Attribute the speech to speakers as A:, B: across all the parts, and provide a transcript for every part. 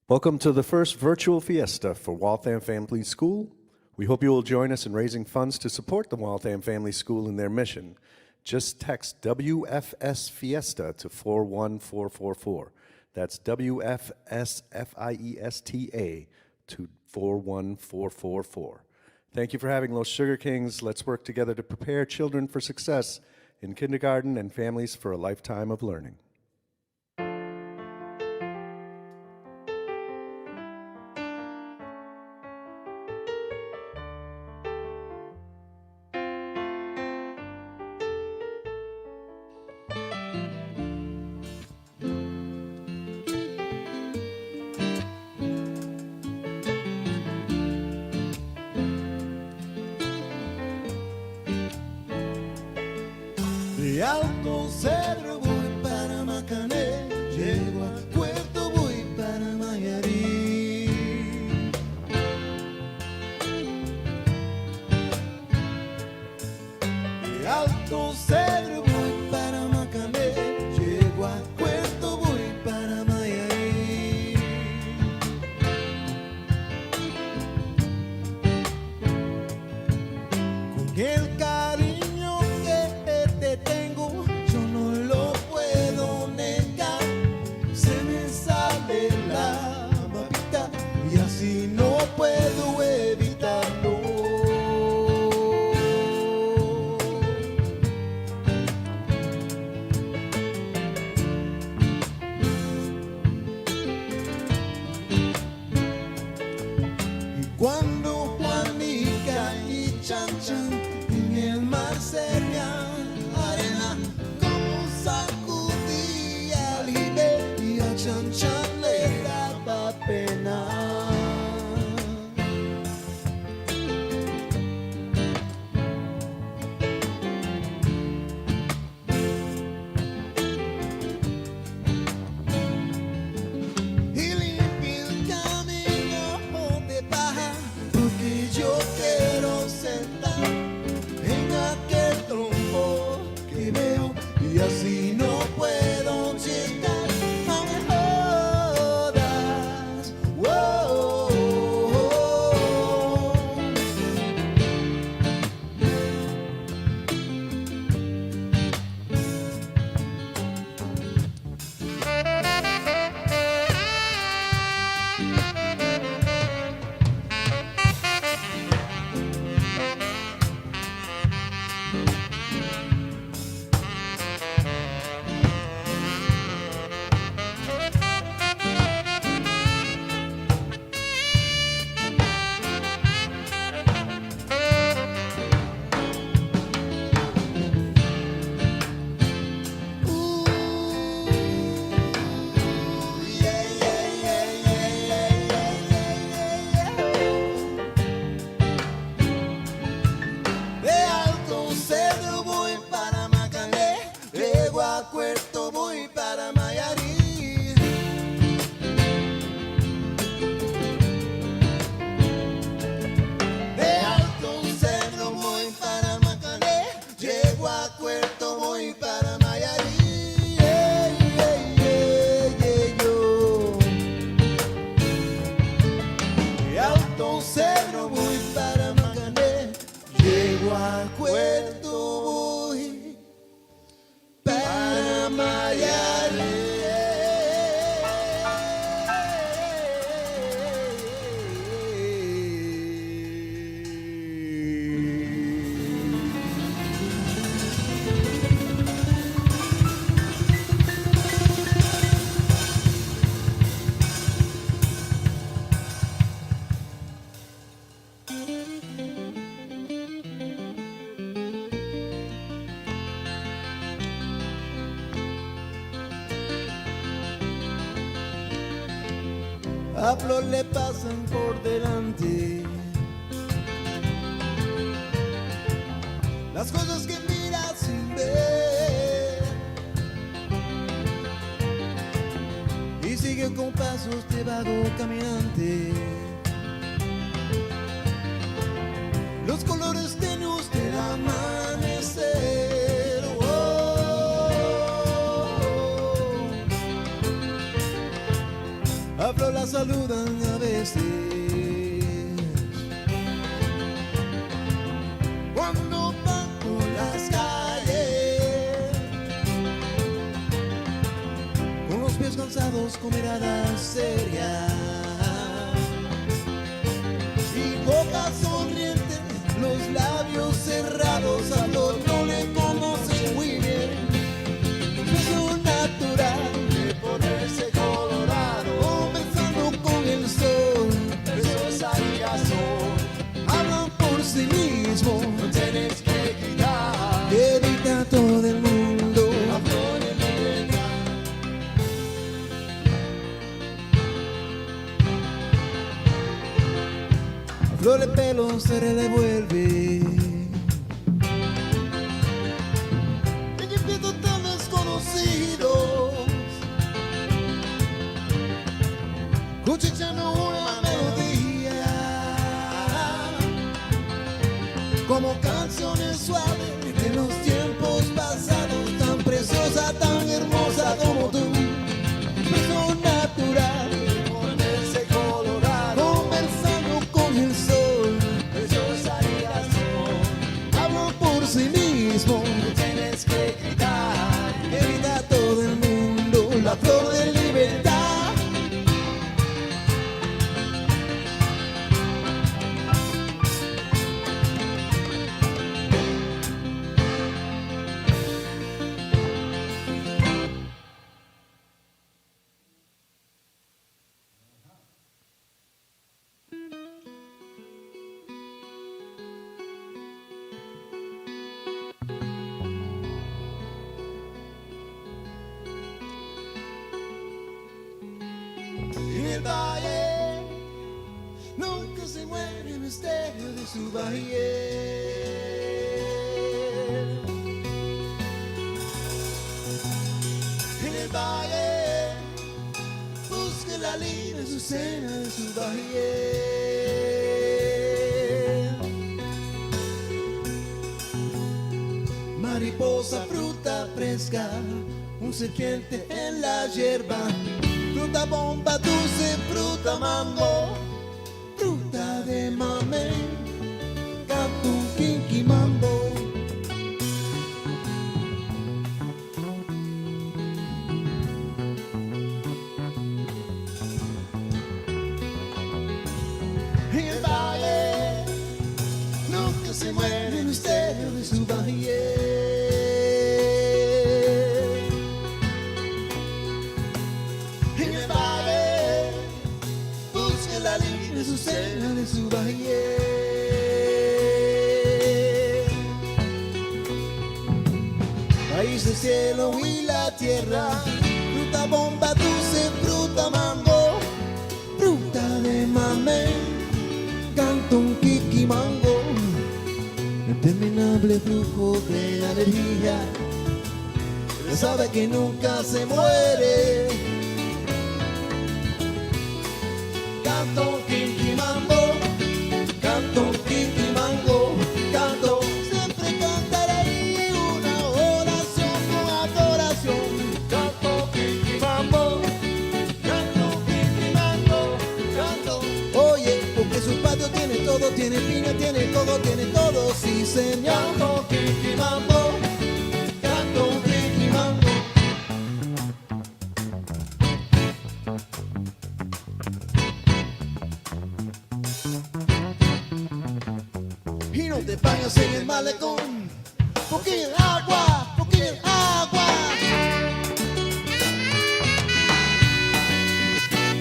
A: Welcome to the first virtual Fiesta for Waltham Family School. We hope you will join us in raising funds to support the Waltham Family School in their mission. Just text WFS Fiesta to 41444. That's WFS FIESTA to 41444. Thank you for having Los Sugar Kings. Let's work together to prepare children for success in kindergarten and families for a lifetime of learning.
B: De Alto Cedro voy para Macané, llego a Puerto voy para Mayarí. De Alto Cedro voy para Macané, llego a Puerto voy para Mayarí. Con el cariño que te tengo, yo no lo puedo negar. Se me sale la babita y así no puedo evitarlo. Y cuando Juanica y Chan Chan en el mar serían arena, como sacudía al Ibe y a Chan Chan le daba pena. Y limpia el camino de paja, porque yo quiero sentar en aquel tronco que veo y así no puedo llegar. No me jodas, wow. De Alto Cedro voy para Macané, luego a Puerto voy para Mayarí. De Alto Cedro voy para Macané, llego a Puerto voy para Mayarí. Yo. De Alto Cedro voy para Macané, llego a Puerto voy para A Flor le pasan por delante las cosas que mira sin ver y sigue con pasos de vago caminante los colores tenues del amanecer. A Flor las saludan a veces. Cuando van por las calles, con los pies cansados, con miradas serias y boca sonriente, los labios cerrados, a todos no le conocen muy bien. Es un natural de ponerse colorado, comenzando con el sol. Esos son, hablan por sí mismos, no tienes que quitar. Evita a todo el mundo la flor de libertad. La flor de pelo se le devuelve. Tan desconocidos, cuchicheando una melodía, como canciones suaves de los tiempos pasados, tan preciosa, tan hermosa como tú. Beso natural, ponerse colorado, conversando con el sol. Besos son, hablan por sí mismos, no tienes que gritar. Evita a todo el mundo la flor de libertad. En el valle nunca se muere el misterio de su valle. En el valle busca la línea azucena de su valle. Mariposa, fruta fresca, un serpiente en la hierba. Fruta bomba, dulce, fruta mango, fruta de mamey, canto un kinky mambo. En el valle nunca se muere el misterio de su valle. De su cena, de su valle. País del cielo y la tierra, fruta bomba, dulce, fruta mango, fruta de mamey, canto un kiki mango, interminable flujo de alegría, ya sabe que nunca se muere. Canto un kinky mambo, canto un kinky mango, canto, siempre cantaré una oración con adoración. Canto un kinky mambo, canto un kinky mango, canto. Oye, porque su patio tiene todo, tiene piña, tiene todo, sí señor. Canto un kinky mambo, canto un kinky mango. Y no te bañas en el malecón, porque el agua, porque el agua.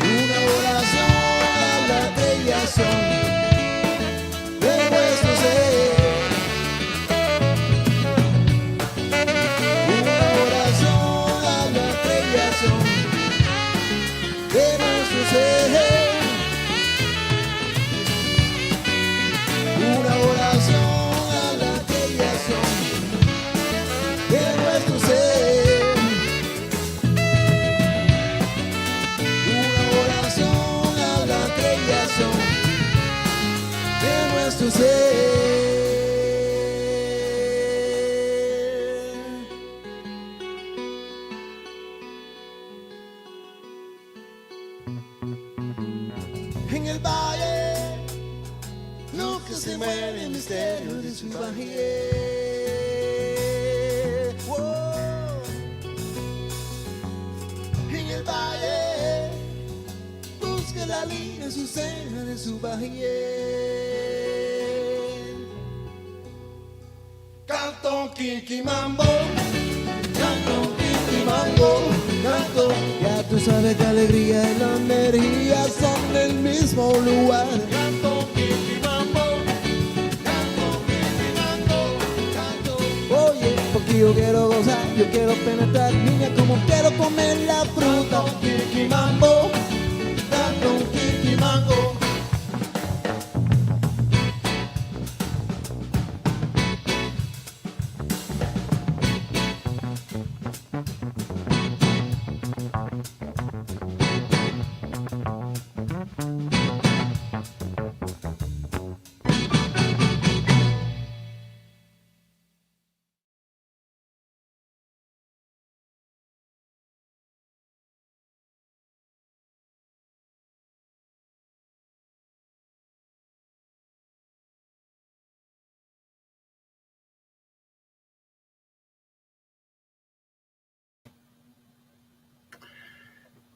B: Una oración a la creación de nuestro ser. Una oración a la creación de nuestro ser. Una oración a la creación de nuestro ser. Una oración a la creación de nuestro ser. que se mueve el misterio de su bajie. Oh, en el valle, busca la línea, su cena de su bajie. Canto Kiki Mambo, canto Kiki Mambo, canto. Ya tú sabes que alegría y la energía son del mismo lugar. Canto Kiki Mambo, canto Kiki Mambo, canto. Oye, porque yo quiero gozar, yo quiero penetrar, niña, como quiero comer la fruta. Canto Kiki Mambo, canto Kiki Mambo.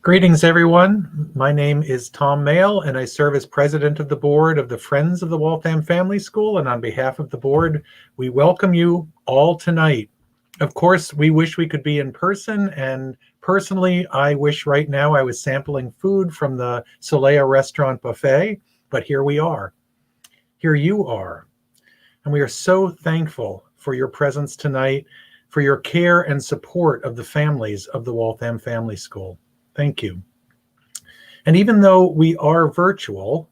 C: Greetings, everyone. My name is Tom Mayle, and I serve as president of the board of the Friends of the Waltham Family School. And on behalf of the board, we welcome you all tonight. Of course, we wish we could be in person, and personally, I wish right now I was sampling food from the Solea restaurant buffet, but here we are. Here you are. And we are so thankful for your presence tonight, for your care and support of the families of the Waltham Family School. Thank you. And even though we are virtual,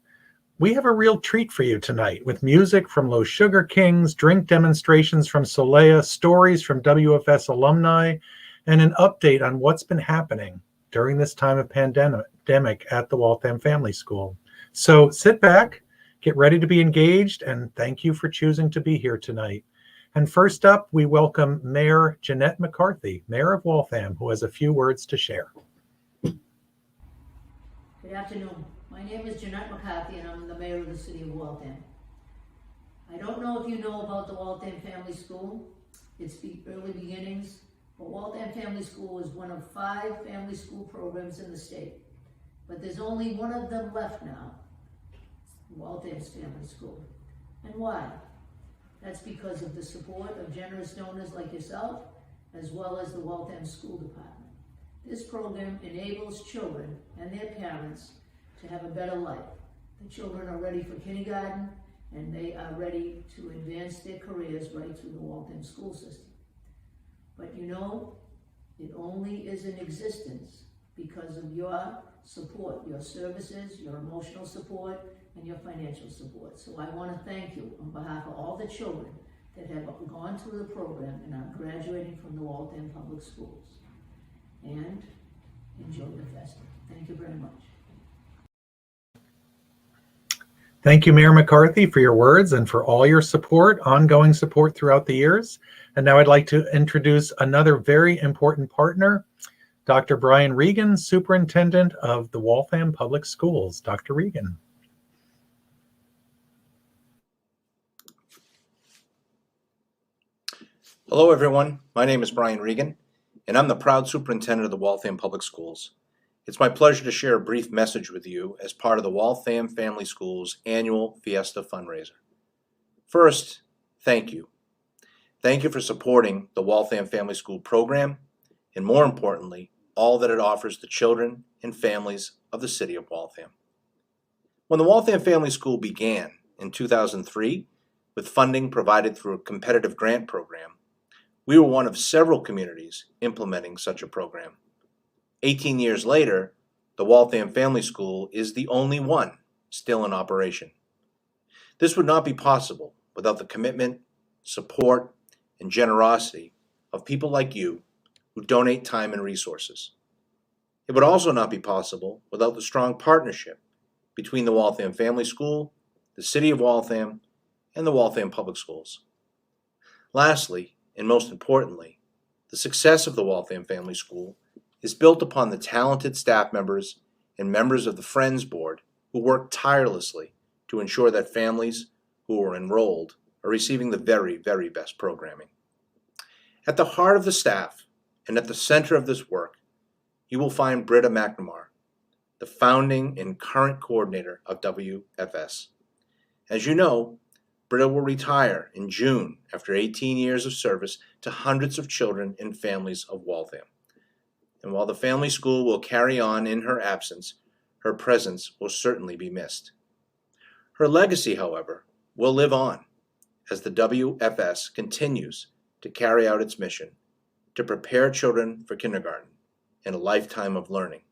C: we have a real treat for you tonight with music from Low Sugar Kings, drink demonstrations from Solea, stories from WFS alumni, and an update on what's been happening during this time of pandemic at the Waltham Family School. So sit back, get ready to be engaged, and thank you for choosing to be here tonight. And first up, we welcome Mayor Jeannette Mccarthy, Mayor of Waltham, who has a few words to share.
D: Good afternoon. My name is Jeannette Mccarthy and I'm the mayor of the City of Waltham. I don't know if you know about the Waltham Family School. It's early beginnings, but Waltham Family School is one of 5 family school programs in the state. But there's only one of them left now, Waltham's Family School. And why? That's because of the support of generous donors like yourself, as well as the Waltham School Department. This program enables children and their parents to have a better life. The children are ready for kindergarten and they are ready to advance their careers right through the Waltham school system. But you know, it only is in existence because of your support, your services, your emotional support, and your financial support. So I want to thank you on behalf of all the children that have gone through the program and are graduating from the Waltham Public Schools. And enjoy the festival. Thank you very much.
C: Thank you, Mayor McCarthy, for your words and for all your support, ongoing support throughout the years. And now I'd like to introduce another very important partner, Dr. Brian Regan, Superintendent of the Waltham Public Schools. Dr. Regan.
E: Hello, everyone. My name is Brian Regan, and I'm the proud superintendent of the Waltham Public Schools. It's my pleasure to share a brief message with you as part of the Waltham Family Schools annual Fiesta fundraiser. First, thank you. Thank you for supporting the Waltham Family School program, and more importantly, all that it offers the children and families of the City of Waltham. When the Waltham Family School began in 2003, with funding provided through a competitive grant program, we were one of several communities implementing such a program. 18 years later, the Waltham Family School is the only one still in operation. This would not be possible without the commitment, support, and generosity of people like you who donate time and resources. It would also not be possible without the strong partnership between the Waltham Family School, the City of Waltham, and the Waltham Public Schools. Lastly, and most importantly, the success of the Waltham Family School is built upon the talented staff members and members of the Friends Board who work tirelessly to ensure that families who are enrolled are receiving the very, very best programming. At the heart of the staff and at the center of this work, you will find Brita Mcnamara, the founding and current coordinator of WFS. As you know, Brita will retire in June after 18 years of service to hundreds of children and families of Waltham. And while the family school will carry on in her absence, her presence will certainly be missed. Her legacy, however, will live on as the WFS continues to carry out its mission to prepare children for kindergarten and a lifetime of learning,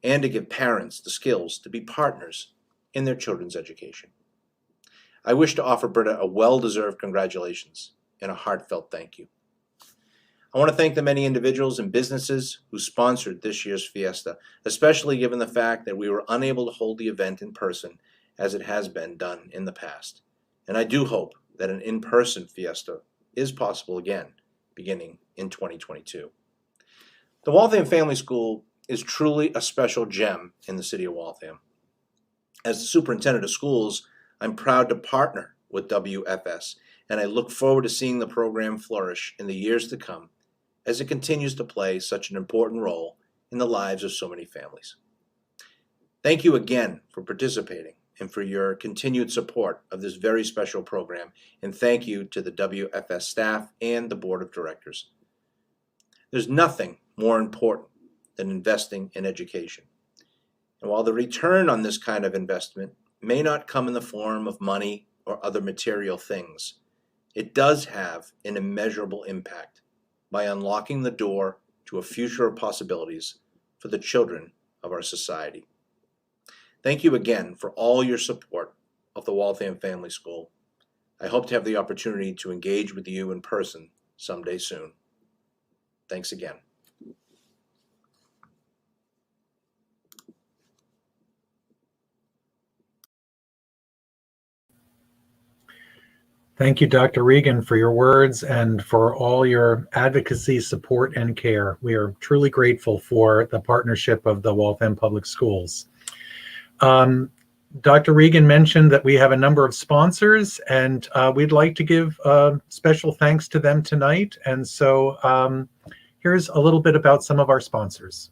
E: and to give parents the skills to be partners in their children's education. I wish to offer Brita a well-deserved congratulations and a heartfelt thank you. I want to thank the many individuals and businesses who sponsored this year's Fiesta, especially given the fact that we were unable to hold the event in person as it has been done in the past. And I do hope that an in-person Fiesta is possible again, beginning in 2022. The Waltham Family School is truly a special gem in the city of Waltham. As the superintendent of schools, I'm proud to partner with WFS, and I look forward to seeing the program flourish in the years to come as it continues to play such an important role in the lives of so many families. Thank you again for participating and for your continued support of this very special program, and thank you to the WFS staff and the board of directors. There's nothing more important than investing in education. And while the return on this kind of investment may not come in the form of money or other material things, it does have an immeasurable impact by unlocking the door to a future of possibilities for the children of our society. Thank you again for all your support of the Waltham Family School. I hope to have the opportunity to engage with you in person someday soon. Thanks again.
C: Thank you, Dr. Regan, for your words and for all your advocacy, support, and care. We are truly grateful for the partnership of the Waltham Public Schools. Dr. Regan mentioned that we have a number of sponsors, and we'd like to give special thanks to them tonight. And so here's a little bit about some of our sponsors.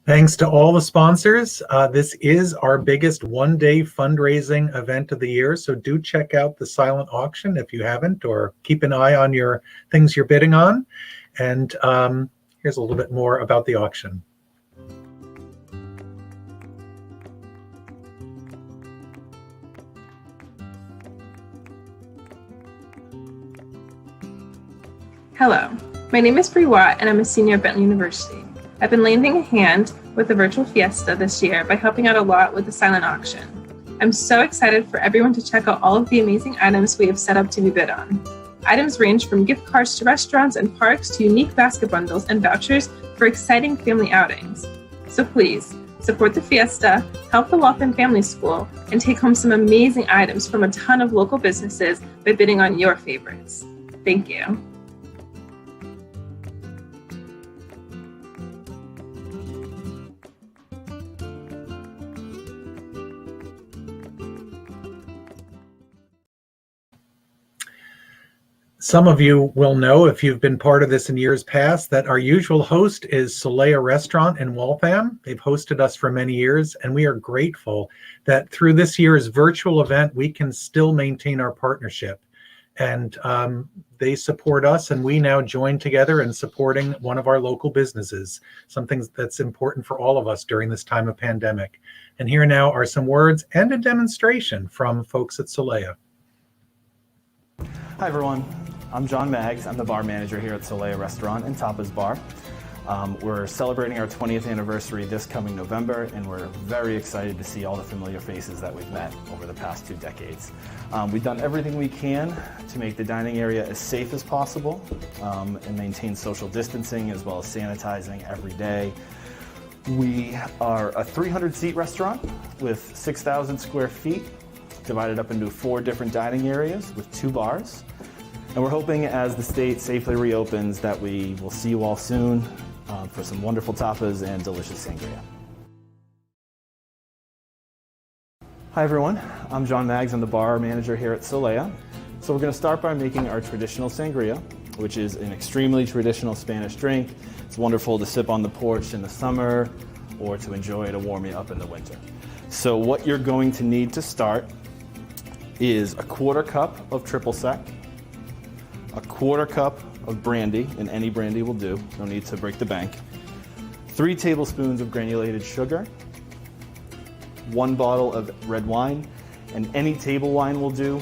C: Thanks to all the sponsors. This is our biggest one-day fundraising event of the year, so do check out the silent auction if you haven't, or keep an eye on your things you're bidding on. And here's a little bit more about the auction.
F: Hello, my name is Bree Watt and I'm a senior at Bentley University. I've been lending a hand with the virtual Fiesta this year by helping out a lot with the silent auction. I'm so excited for everyone to check out all of the amazing items we have set up to be bid on. Items range from gift cards to restaurants and parks to unique basket bundles and vouchers for exciting family outings. So please, support the Fiesta, help the Waltham Family School, and take home some amazing items from a ton of local businesses by bidding on your favorites. Thank you.
C: Some of you will know, if you've been part of this in years past, that our usual host is Solea Restaurant in Waltham. They've hosted us for many years, and we are grateful that through this year's virtual event, we can still maintain our partnership. And they support us, and we now join together in supporting one of our local businesses, something that's important for all of us during this time of pandemic. And here now are some words and a demonstration from folks at Solea.
G: Hi everyone, I'm John Maggs. I'm the bar manager here at Solea Restaurant and Tapas Bar. We're celebrating our 20th anniversary this coming November, and we're very excited to see all the familiar faces that we've met over the past 2 decades. We've done everything we can to make the dining area as safe as possible and maintain social distancing as well as sanitizing every day. We are a 300-seat restaurant with 6,000 square feet, divided up into 4 different dining areas with 2 bars. And we're hoping as the state safely reopens that we will see you all soon for some wonderful tapas and delicious sangria. Hi everyone, I'm John Maggs. I'm the bar manager here at Solea. So we're going to start by making our traditional sangria, which is an extremely traditional Spanish drink. It's wonderful to sip on the porch in the summer or to enjoy to warm you up in the winter. So what you're going to need to start is a 1/4 cup of triple sec, a 1/4 cup of brandy, and any brandy will do, no need to break the bank, 3 tablespoons of granulated sugar, 1 bottle of red wine, and any table wine will do.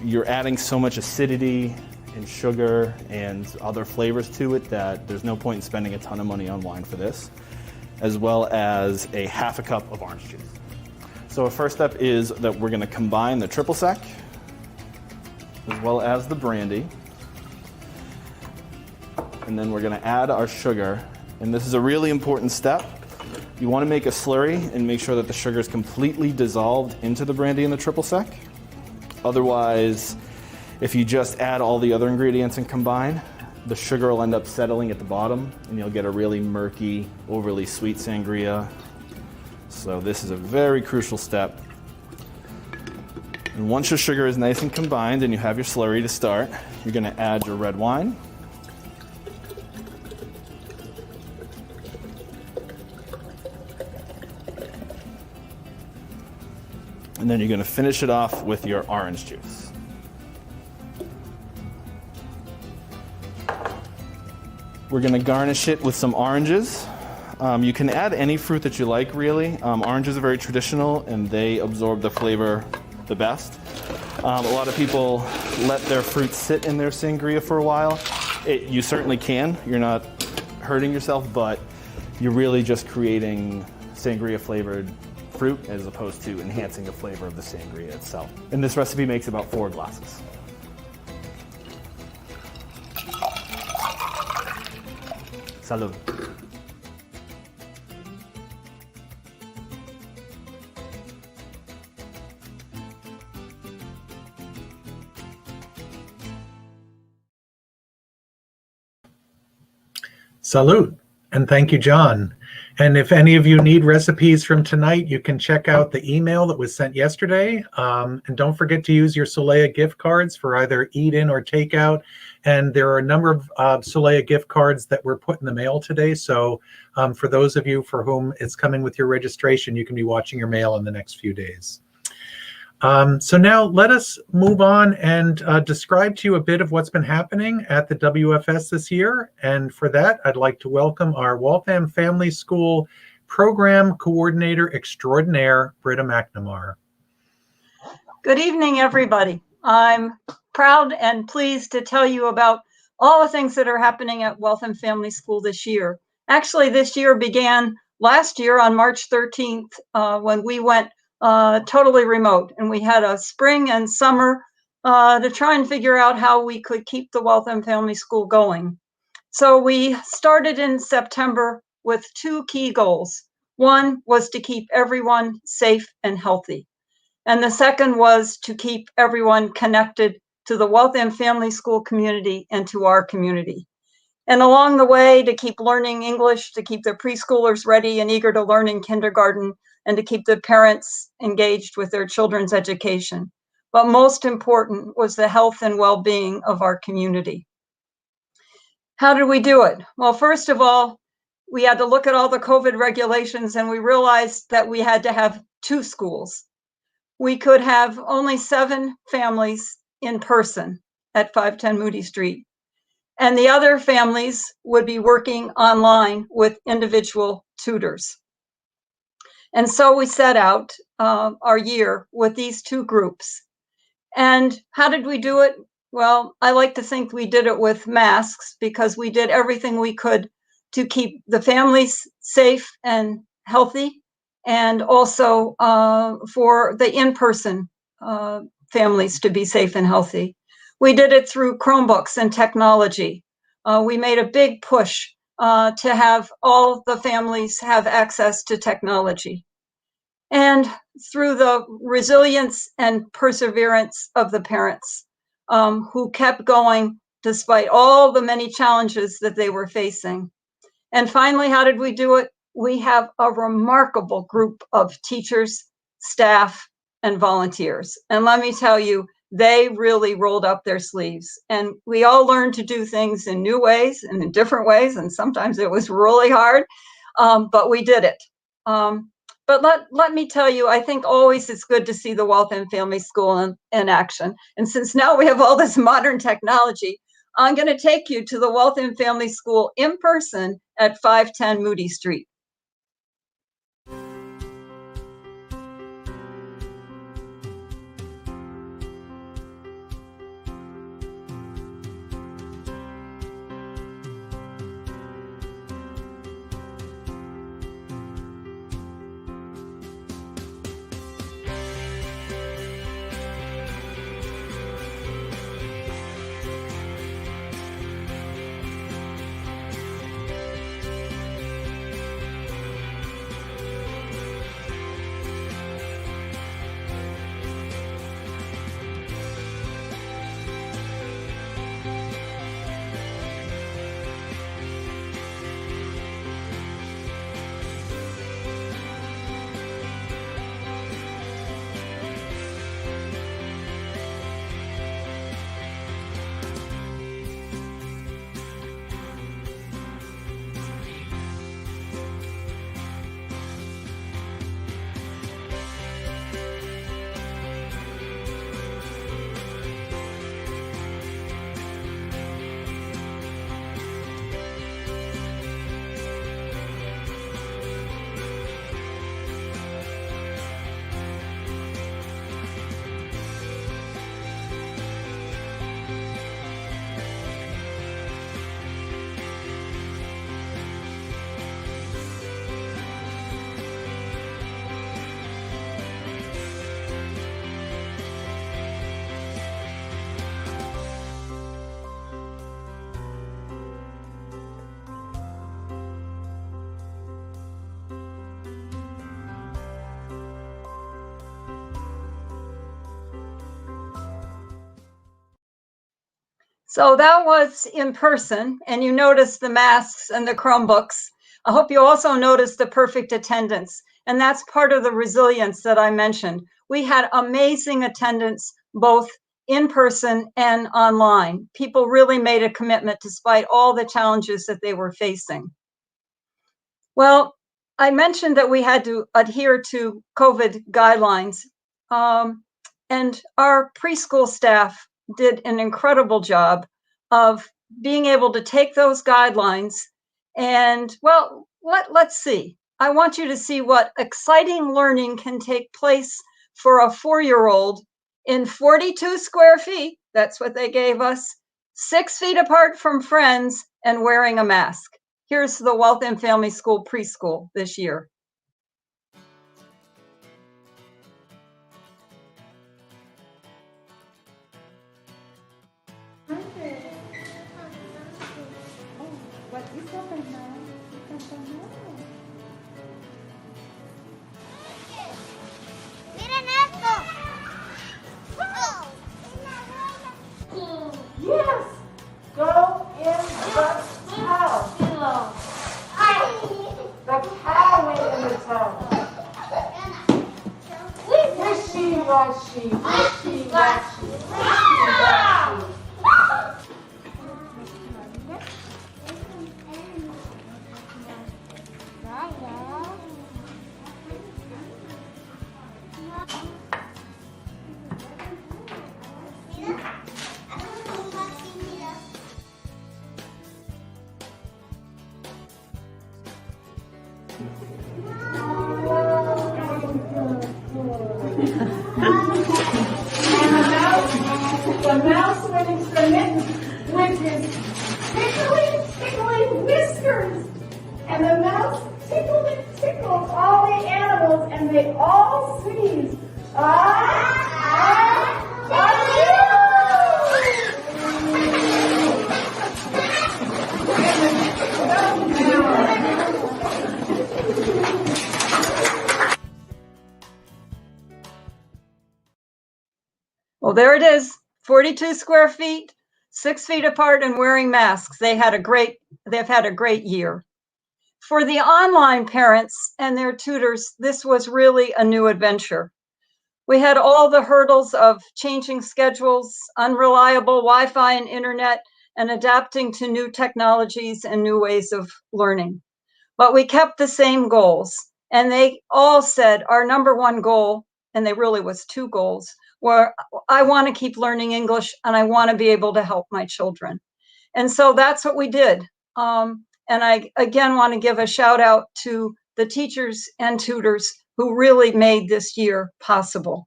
G: You're adding so much acidity and sugar and other flavors to it that there's no point in spending a ton of money on wine for this, as well as a 1/2 cup of orange juice. So our first step is that we're going to combine the triple sec as well as the brandy. And then we're going to add our sugar. And this is a really important step. You want to make a slurry and make sure that the sugar is completely dissolved into the brandy and the triple sec. Otherwise, if you just add all the other ingredients and combine, the sugar will end up settling at the bottom and you'll get a really murky, overly sweet sangria. So this is a very crucial step. And once your sugar is nice and combined and you have your slurry to start, you're going to add your red wine. And then you're going to finish it off with your orange juice. We're going to garnish it with some oranges. You can add any fruit that you like, really. Oranges are very traditional and they absorb the flavor the best. A lot of people let their fruit sit in their sangria for a while. You certainly can. You're not hurting yourself, but you're really just creating sangria flavored fruit as opposed to enhancing the flavor of the sangria itself. And this recipe makes about 4 glasses. Salud.
C: Salute, and thank you, John. And if any of you need recipes from tonight, you can check out the email that was sent yesterday. And don't forget to use your Solea gift cards for either eat-in or takeout. And there are a number of Solea gift cards that were put in the mail today. So for those of you for whom it's coming with your registration, you can be watching your mail in the next few days. So now let us move on and describe to you a bit of what's been happening at the WFS this year. And for that, I'd like to welcome our Waltham Family School Program Coordinator Extraordinaire, Brita Mcnamara.
H: Good evening, everybody. I'm proud and pleased to tell you about all the things that are happening at Waltham Family School this year. Actually, this year began last year on March 13th when we went totally remote, and we had a spring and summer to try and figure out how we could keep the Waltham Family School going. So we started in September with two key goals. One was to keep everyone safe and healthy. And the second was to keep everyone connected to the Waltham Family School community and to our community. And along the way, to keep learning English, to keep the preschoolers ready and eager to learn in kindergarten, and to keep the parents engaged with their children's education. But most important was the health and well-being of our community. How did we do it? Well, first of all, we had to look at all the COVID regulations, and we realized that we had to have two schools. We could have only 7 families in person at 510 Moody Street. And the other families would be working online with individual tutors. And so we set out our year with these two groups. And how did we do it? Well, I like to think we did it with masks, because we did everything we could to keep the families safe and healthy, and also for the in-person families to be safe and healthy. We did it through Chromebooks and technology. We made a big push to have all the families have access to technology. And through the resilience and perseverance of the parents who kept going despite all the many challenges that they were facing. And finally, how did we do it? We have a remarkable group of teachers, staff, and volunteers. And let me tell you, they really rolled up their sleeves. And we all learned to do things in new ways and in different ways. And sometimes it was really hard, but we did it. But let me tell you, I think always it's good to see the Waltham Family School in action. And since now we have all this modern technology, I'm going to take you to the Waltham Family School in person at 510 Moody Street. So that was in person, and you notice the masks and the Chromebooks. I hope you also noticed the perfect attendance. And that's part of the resilience that I mentioned. We had amazing attendance, both in person and online. People really made a commitment despite all the challenges that they were facing. Well, I mentioned that we had to adhere to COVID guidelines, and our preschool staff did an incredible job of being able to take those guidelines and, well, let's see. I want you to see what exciting learning can take place for a 4-year-old in 42 square feet. That's what they gave us, 6 feet apart from friends and wearing a mask. Here's the Waltham Family School preschool this year.
I: Yes! Go in the tub. The cow went in the tub. Wishy washy, wishy washy, wishy washy. The mouse went into the mitten with his tickly whiskers. And the mouse tickled and tickled all the animals, and they all sneezed.
H: Well, there it is, 42 square feet, 6 feet apart and wearing masks. They've had a great year. For the online parents and their tutors, this was really a new adventure. We had all the hurdles of changing schedules, unreliable Wi-Fi and internet, and adapting to new technologies and new ways of learning. But we kept the same goals, and they all said our number one goal, and there really was 2 goals, were I want to keep learning English and I want to be able to help my children. And so that's what we did. And I, again, want to give a shout out to the teachers and tutors who really made this year possible.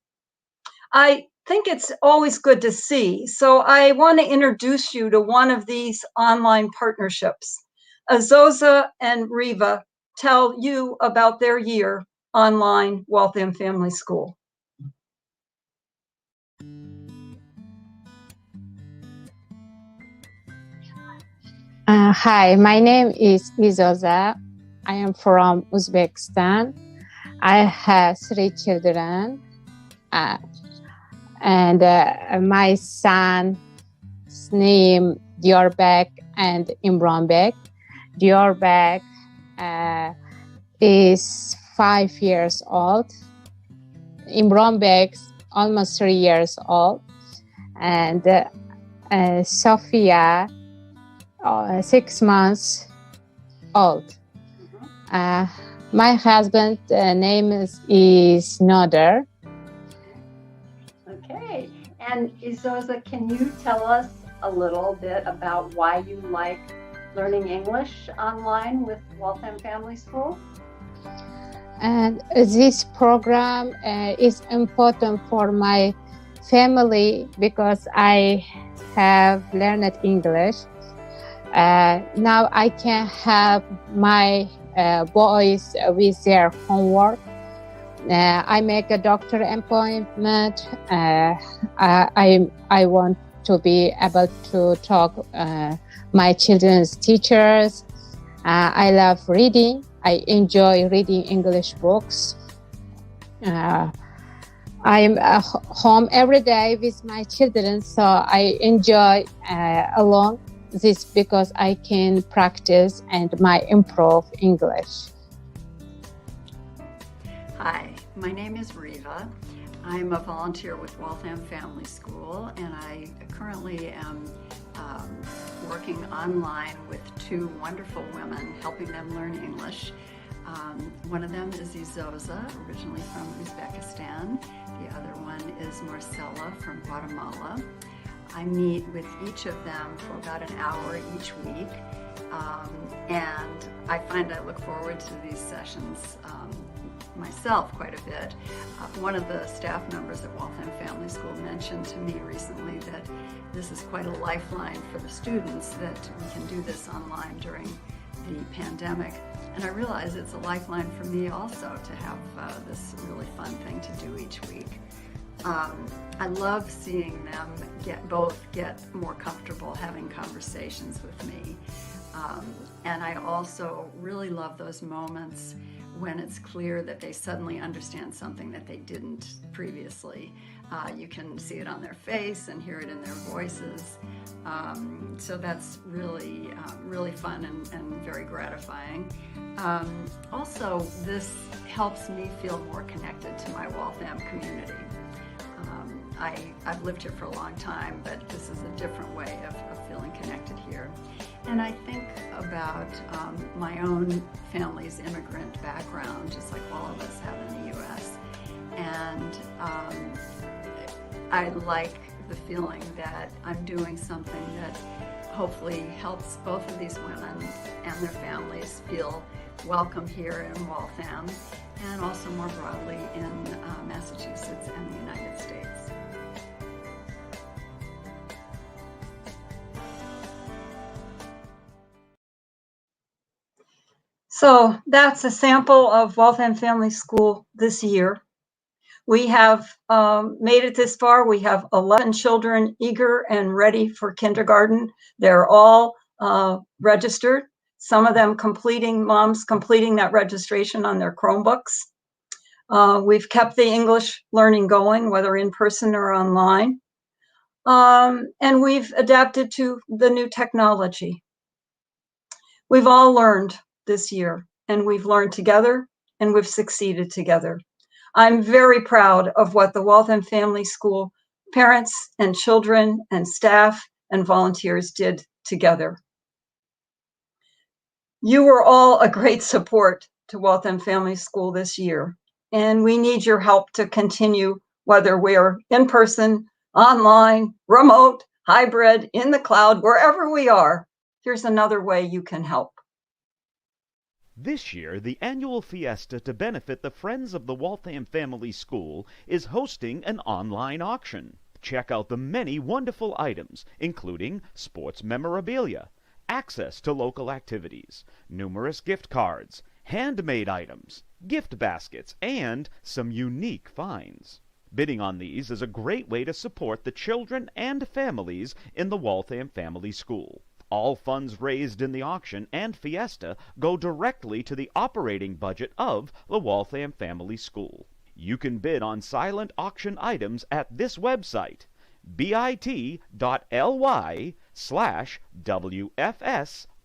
H: I think it's always good to see. So I want to introduce you to one of these online partnerships. Azosa and Riva tell you about their year online Waltham Family School.
J: Hi, my name is Izoza. I am from Uzbekistan. I have 3 children, and my son's name Diyarbek and Imranbek. Diyarbek is 5 years old. Imranbek almost 3 years old, and Sophia 6 months old. My husband's name is Nader.
H: Okay, and Izoza, can you tell us a little bit about why you like learning English online with Waltham Family School?
J: And this program is important for my family because I have learned English. Now I can help my boys with their homework. I make a doctor appointment. I want to be able to talk my children's teachers. I love reading. I enjoy reading English books. I'm home every day with my children, so I enjoy alone this because I can practice and my improve English.
K: Hi, my name is Riva. I'm a volunteer with Waltham Family School, and I currently am working online with two wonderful women, helping them learn English. One of them is Izoza, originally from Uzbekistan. The other one is Marcela from Guatemala. I meet with each of them for about an hour each week, and I find I look forward to these sessions myself quite a bit. One of the staff members at Waltham Family School mentioned to me recently that this is quite a lifeline for the students, that we can do this online during the pandemic. And I realize it's a lifeline for me also to have this really fun thing to do each week. I love seeing them get more comfortable having conversations with me. And I also really love those moments when it's clear that they suddenly understand something that they didn't previously. You can see it on their face and hear it in their voices. So that's really, really fun and very gratifying. Also, this helps me feel more connected to my Waltham community. I've lived here for a long time, but this is a different way of feeling connected here. And I think about my own family's immigrant background, just like all of us have in the U.S. And I like the feeling that I'm doing something that hopefully helps both of these women and their families feel welcome here in Waltham, and also more broadly in Massachusetts and the United States.
H: So that's a sample of Waltham Family School this year. We have made it this far. We have 11 children eager and ready for kindergarten. They're all registered. Some of them moms completing that registration on their Chromebooks. We've kept the English learning going, whether in person or online. And we've adapted to the new technology. We've all learned this year, and we've learned together, and we've succeeded together. I'm very proud of what the Waltham Family School parents and children and staff and volunteers did together. You were all a great support to Waltham Family School this year, and we need your help to continue, whether we're in person, online, remote, hybrid, in the cloud, wherever we are. Here's another way you can help.
L: This year, the annual Fiesta to benefit the Friends of the Waltham Family School is hosting an online auction. Check out the many wonderful items, including sports memorabilia, access to local activities, numerous gift cards, handmade items, gift baskets, and some unique finds. Bidding on these is a great way to support the children and families in the Waltham Family School. All funds raised in the auction and Fiesta go directly to the operating budget of the Waltham Family School. You can bid on silent auction items at this website, bit.ly/WFS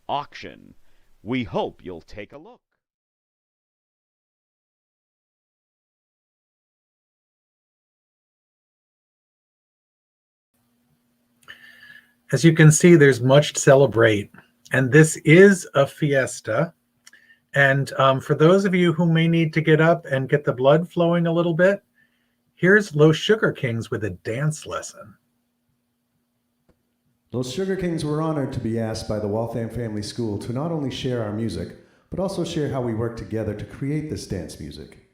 L: auction. We hope you'll take a look.
C: As you can see, there's much to celebrate, and this is a fiesta. And for those of you who may need to get up and get the blood flowing a little bit, here's Los Sugar Kings with a dance lesson.
A: Los Sugar Kings were honored to be asked by the Waltham Family School to not only share our music, but also share how we work together to create this dance music.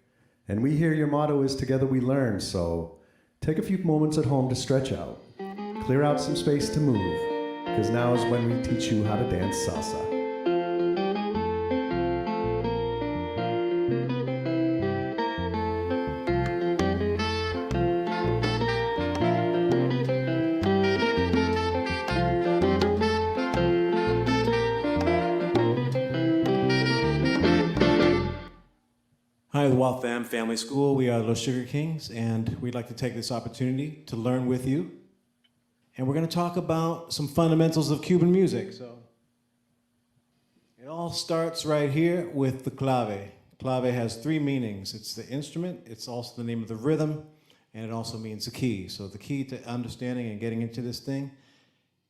A: And we hear your motto is together we learn, so take a few moments at home to stretch out. Clear out some space to move, because now is when we teach you how to dance salsa.
M: Hi, the Waltham Family School. We are Los Sugar Kings, and we'd like to take this opportunity to learn with you and we're going to talk about some fundamentals of Cuban music. So it all starts right here with the clave. Clave has three meanings. It's the instrument, it's also the name of the rhythm, and it also means the key. So the key to understanding and getting into this thing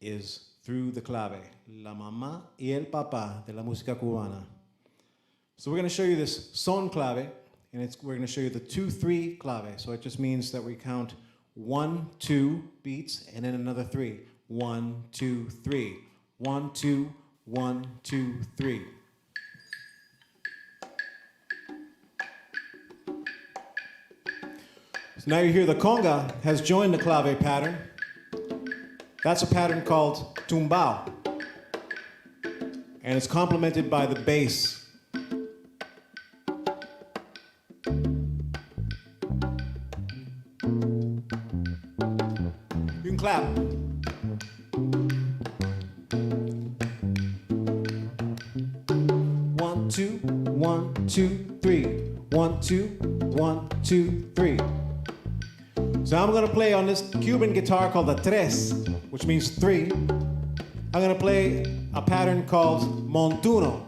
M: is through the clave. La mamá y el papá de la música cubana. So we're going to show you this son clave, and we're going to show you the 2-3 clave. So it just means that we count 1, 2 beats, and then another 3. 1, 2, 3. 1, 2, 1, 2, 3. So now you hear the conga has joined the clave pattern. That's a pattern called Tumbao. And it's complemented by the bass. You can clap. One, two, 1, 2, 3. 1, 2, 1, 2, 3. So I'm gonna play on this Cuban guitar called the tres, which means 3. I'm gonna play a pattern called Montuno.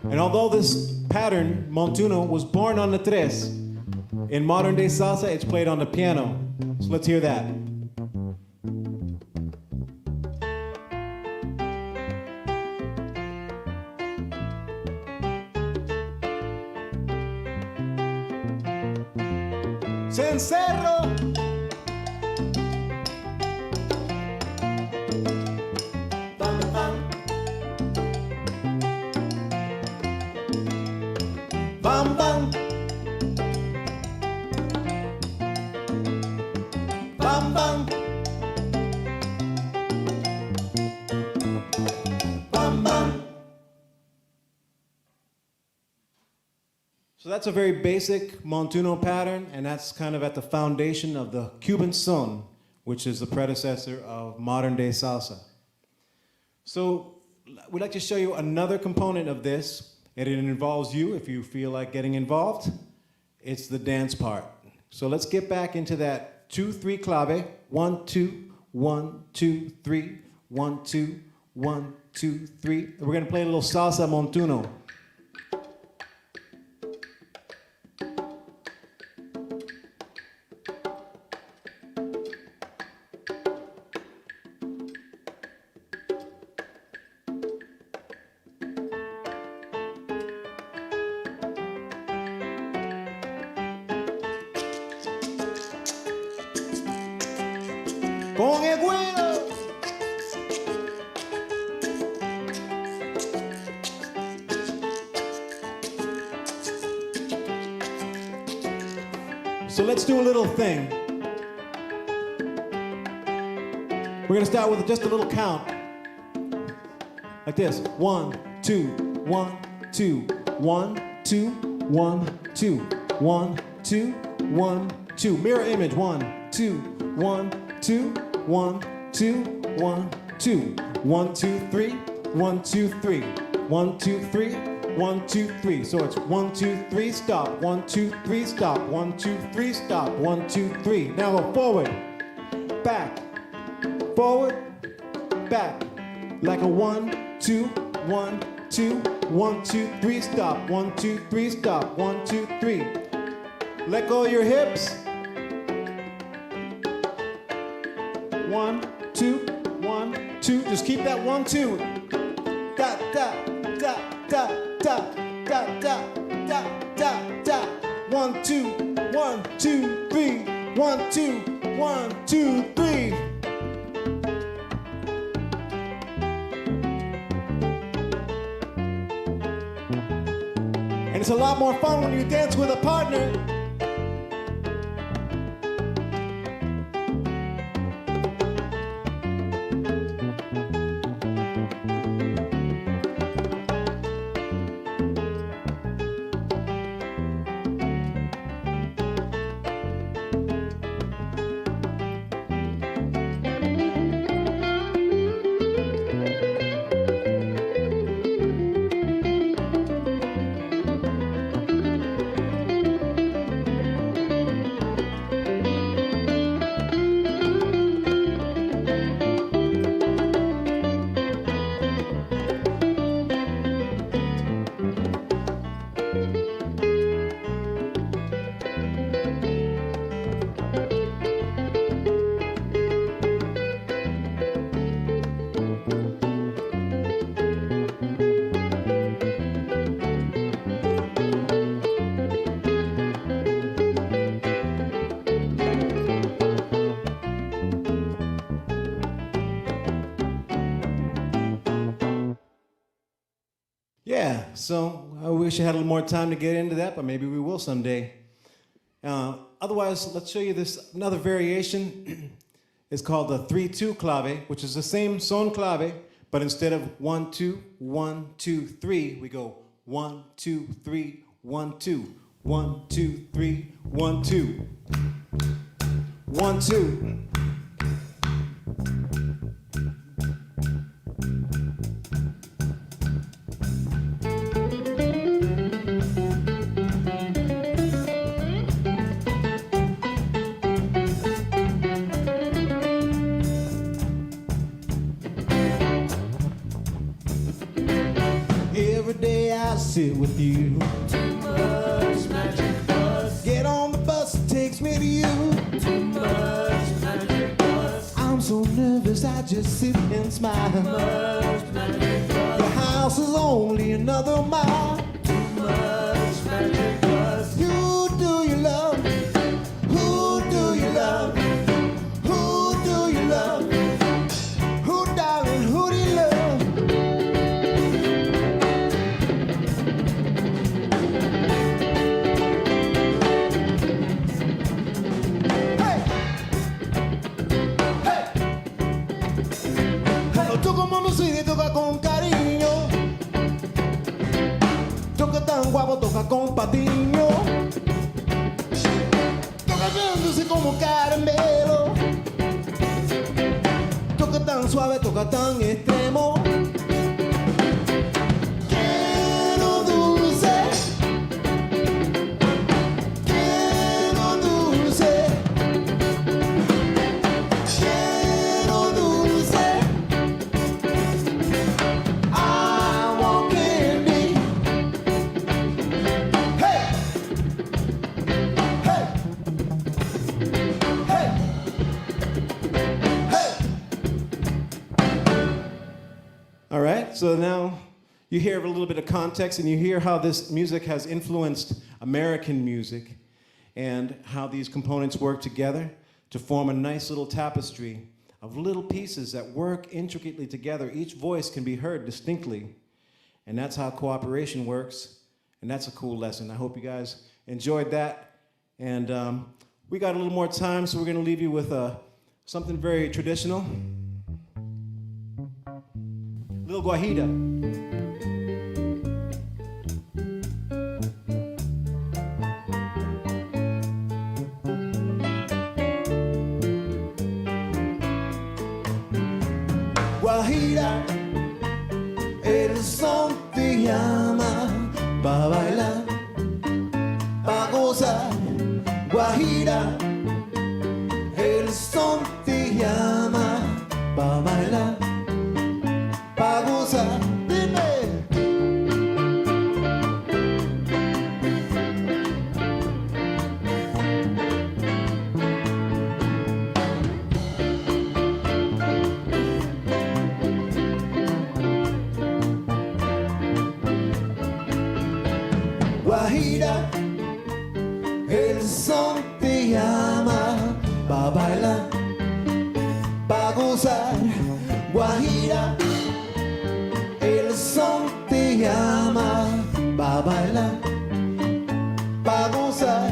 M: And although this pattern, Montuno, was born on the tres, in modern day salsa, it's played on the piano. So let's hear that. Cencerro. Bam, bam. Bam, bam. Bam, bam. Bam, bam. So that's a very basic Montuno pattern, and that's kind of at the foundation of the Cuban son, which is the predecessor of modern day salsa. So we'd like to show you another component of this, and it involves you if you feel like getting involved. It's the dance part. So let's get back into that 2-3 clave. 1, 2, 1, 2, 3. 1, 2, 1, 2, 3. And we're gonna play a little Salsa Montuno. Con el güero. So let's do a little thing. We're gonna start with just a little count. Like this. 1, 2, 1, 2, 1, 2, 1, 2, 1, 2, 1, 2. Mirror image. 1, 2, 1, 2, 1, 2, 1, 2. 1, 2, 3, 1, 2, 3. 1, 2, 3, 1, 2, 3. So it's 1, 2, 3, stop. 1, 2, 3, stop. 1, 2, 3, stop. 1, 2, 3. Now go forward, back, forward, back. Like a 1, 2, 1, 2, 1, 2, 3, stop. 1, 2, 3, stop. 1, 2, 3. Let go of your hips. 1, 2, 1, 2. Just keep that 1, 2. Da da da da da da da da da da. 1, 2, 1, 2, 3. 1, 2, 1, 2, 3. And it's a lot more fun when you dance with a partner. Yeah, so I wish I had a little more time to get into that, but maybe we will someday. Otherwise, let's show you this another variation. It's called the 3-2 clave, which is the same son clave, but instead of 1, 2, 1, 2, 3, we go 1, 2, 3, 1, 2, 1, 2, 3, 1, 2, 1, 2. Every day I sit with you. Too much magic bus. Get on the bus, it takes me to you. Too much magic bus. I'm so nervous, I just sit and smile. Too much magic bus. Your house is only another mile. Too much magic bus. Who do you love? Who do you love? Who do you love? Who, darling, who do you love? Toca con cariño, toca tan guapo, toca con patiño, toca tan dulce como caramelo, toca tan suave, toca tan extremo. Quiero dulce, quiero dulce, quiero dulce. All right, so now you hear a little bit of context and you hear how this music has influenced American music and how these components work together to form a nice little tapestry of little pieces that work intricately together. Each voice can be heard distinctly, and that's how cooperation works, and that's a cool lesson. I hope you guys enjoyed that, and we got a little more time, so we're gonna leave you with something very traditional. Little guajira. Guajira, el son te llama pa' bailar, pa' gozar. Guajira, el son te llama pa' bailar, pa' gozar. Dime. Guajira, el son te llama pa' bailar, pa' gozar. Guajira, el son te llama pa' bailar, pa' gozar.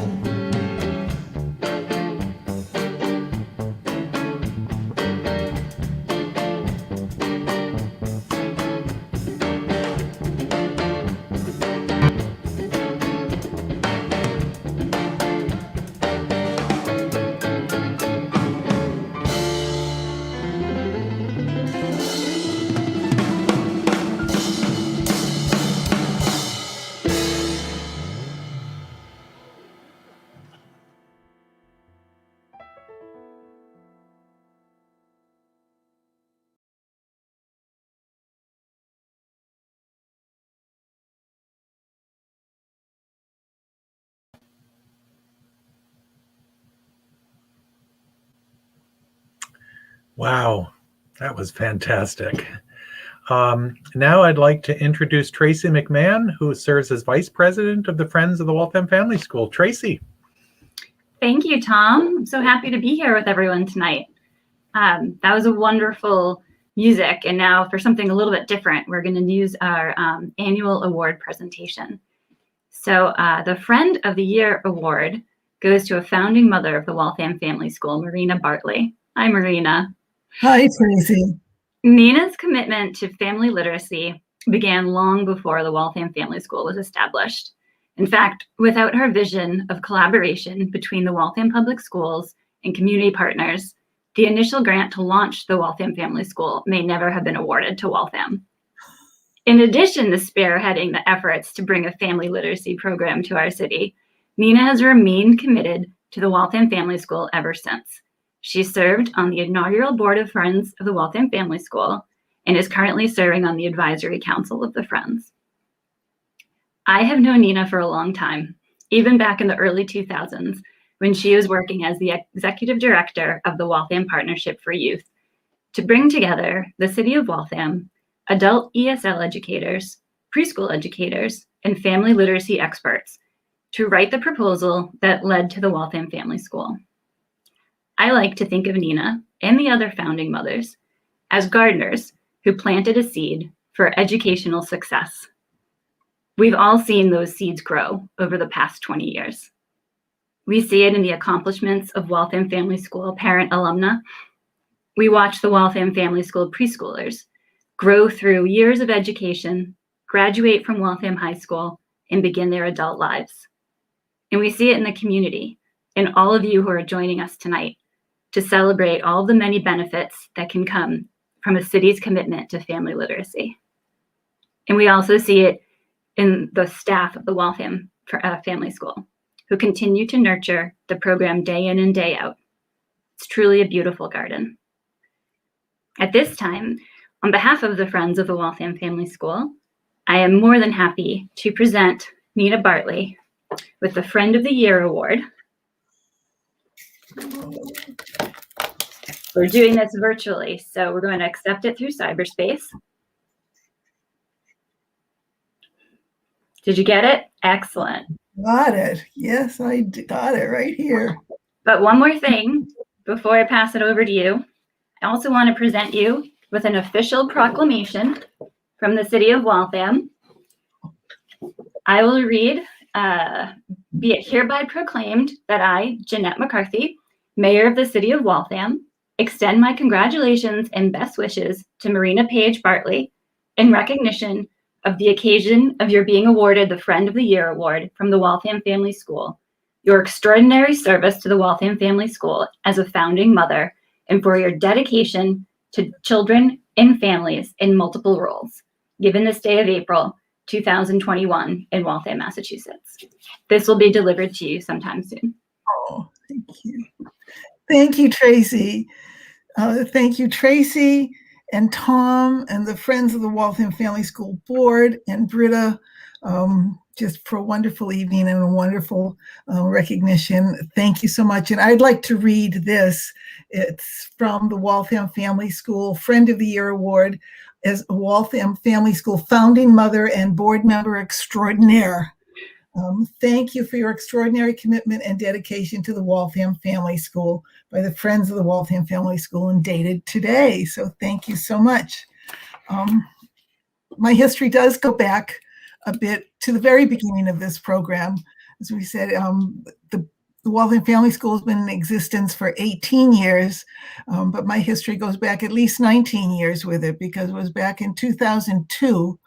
C: Wow, that was fantastic. Now I'd like to introduce Tracy Mcmahon, who serves as Vice President of the Friends of the Waltham Family School. Tracy.
N: Thank you, Tom. I'm so happy to be here with everyone tonight. That was a wonderful music. And now for something a little bit different, we're going to use our annual award presentation. So the Friend of the Year award goes to a founding mother of the Waltham Family School, Marina Bartley. Hi, Marina.
O: Hi, Tracy.
N: Nina's commitment to family literacy began long before the Waltham Family School was established. In fact, without her vision of collaboration between the Waltham Public Schools and community partners, the initial grant to launch the Waltham Family School may never have been awarded to Waltham. In addition to spearheading the efforts to bring a family literacy program to our city, Nina has remained committed to the Waltham Family School ever since. She served on the inaugural Board of Friends of the Waltham Family School and is currently serving on the Advisory Council of the Friends. I have known Nina for a long time, even back in the early 2000s, when she was working as the Executive Director of the Waltham Partnership for Youth, to bring together the City of Waltham, adult ESL educators, preschool educators, and family literacy experts to write the proposal that led to the Waltham Family School. I like to think of Nina and the other founding mothers as gardeners who planted a seed for educational success. We've all seen those seeds grow over the past 20 years. We see it in the accomplishments of Waltham Family School parent alumni. We watch the Waltham Family School preschoolers grow through years of education, graduate from Waltham High School, and begin their adult lives. And we see it in the community, and all of you who are joining us tonight to celebrate all the many benefits that can come from a city's commitment to family literacy. And we also see it in the staff of the Waltham Family School, who continue to nurture the program day in and day out. It's truly a beautiful garden. At this time, on behalf of the Friends of the Waltham Family School, I am more than happy to present Nina Bartley with the Friend of the Year Award. We're doing this virtually, so we're going to accept it through cyberspace. Did you get it? Excellent.
O: Got it. Yes, I got it right here.
N: But one more thing before I pass it over to you. I also want to present you with an official proclamation from the City of Waltham. I will read, be it hereby proclaimed that I, Jeannette Mccarthy, Mayor of the City of Waltham, extend my congratulations and best wishes to Marina Page Bartley in recognition of the occasion of your being awarded the Friend of the Year Award from the Waltham Family School, your extraordinary service to the Waltham Family School as a founding mother, and for your dedication to children and families in multiple roles, given this day of April 2021 in Waltham, Massachusetts. This will be delivered to you sometime soon.
O: Oh, thank you. Thank you, Tracy. Thank you, Tracy and Tom and the Friends of the Waltham Family School Board and Brita, just for a wonderful evening and a wonderful recognition. Thank you so much. And I'd like to read this. It's from the Waltham Family School Friend of the Year Award as a Waltham Family School founding mother and board member extraordinaire. Thank you for your extraordinary commitment and dedication to the Waltham Family School by the Friends of the Waltham Family School and dated today. So thank you so much. My history does go back a bit to the very beginning of this program. As we said, the Waltham Family School has been in existence for 18 years, but my history goes back at least 19 years with it, because it was back in 2002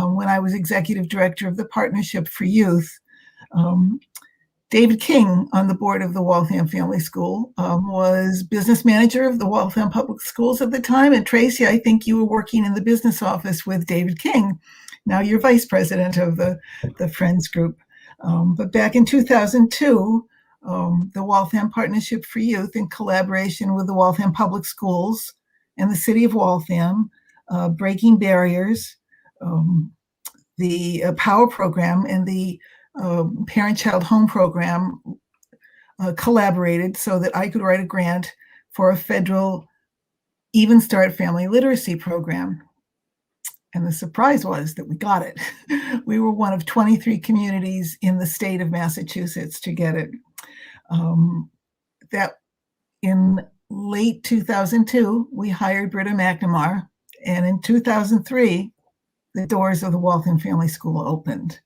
O: when I was executive director of the Partnership for Youth. David King, on the board of the Waltham Family School, was business manager of the Waltham Public Schools at the time. And Tracy, I think you were working in the business office with David King. Now you're vice president of the Friends Group. But back in 2002, the Waltham Partnership for Youth, in collaboration with the Waltham Public Schools and the City of Waltham, Breaking Barriers, the POWER program, and the Parent-Child Home program collaborated so that I could write a grant for a federal Even Start family literacy program. And the surprise was that we got it. We were one of 23 communities in the state of Massachusetts to get it. That in late 2002, we hired Brita Mcnamara And in 2003, the doors of the Waltham Family School opened.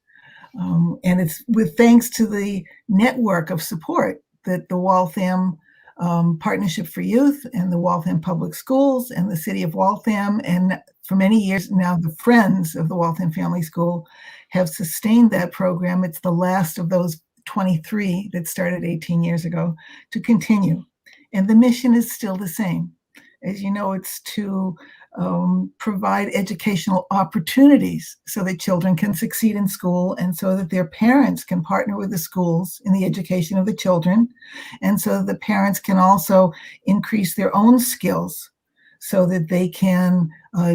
O: And it's with thanks to the network of support that the Waltham Partnership for Youth and the Waltham Public Schools and the City of Waltham, and for many years now, the Friends of the Waltham Family School have sustained that program. It's the last of those 23 that started 18 years ago to continue. And the mission is still the same. As you know, it's to provide educational opportunities so that children can succeed in school and so that their parents can partner with the schools in the education of the children, and so that the parents can also increase their own skills so that they can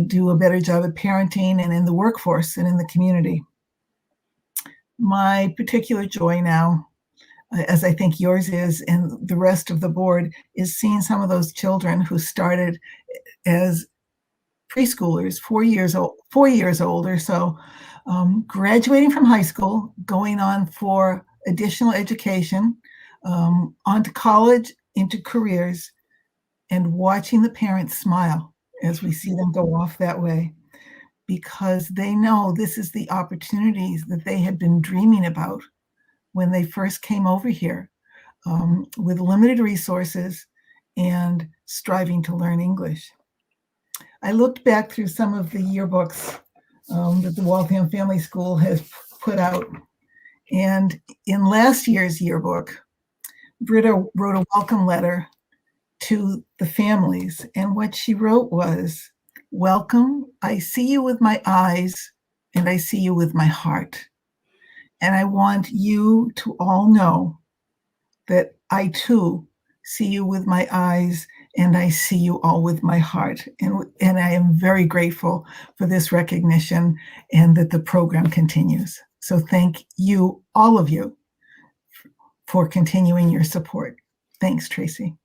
O: do a better job at parenting and in the workforce and in the community. My particular joy now, as I think yours is and the rest of the board, is seeing some of those children who started as preschoolers, 4 years old or so, graduating from high school, going on for additional education, on to college, into careers, and watching the parents smile as we see them go off that way, because they know this is the opportunities that they had been dreaming about when they first came over here, with limited resources and striving to learn English. I looked back through some of the yearbooks that the Waltham Family School has put out. And in last year's yearbook, Brita wrote a welcome letter to the families. And what she wrote was, "Welcome, I see you with my eyes and I see you with my heart. And I want you to all know that I too see you with my eyes and I see you all with my heart. And I am very grateful for this recognition and that the program continues. So thank you, all of you, for continuing your support." Thanks, Tracy.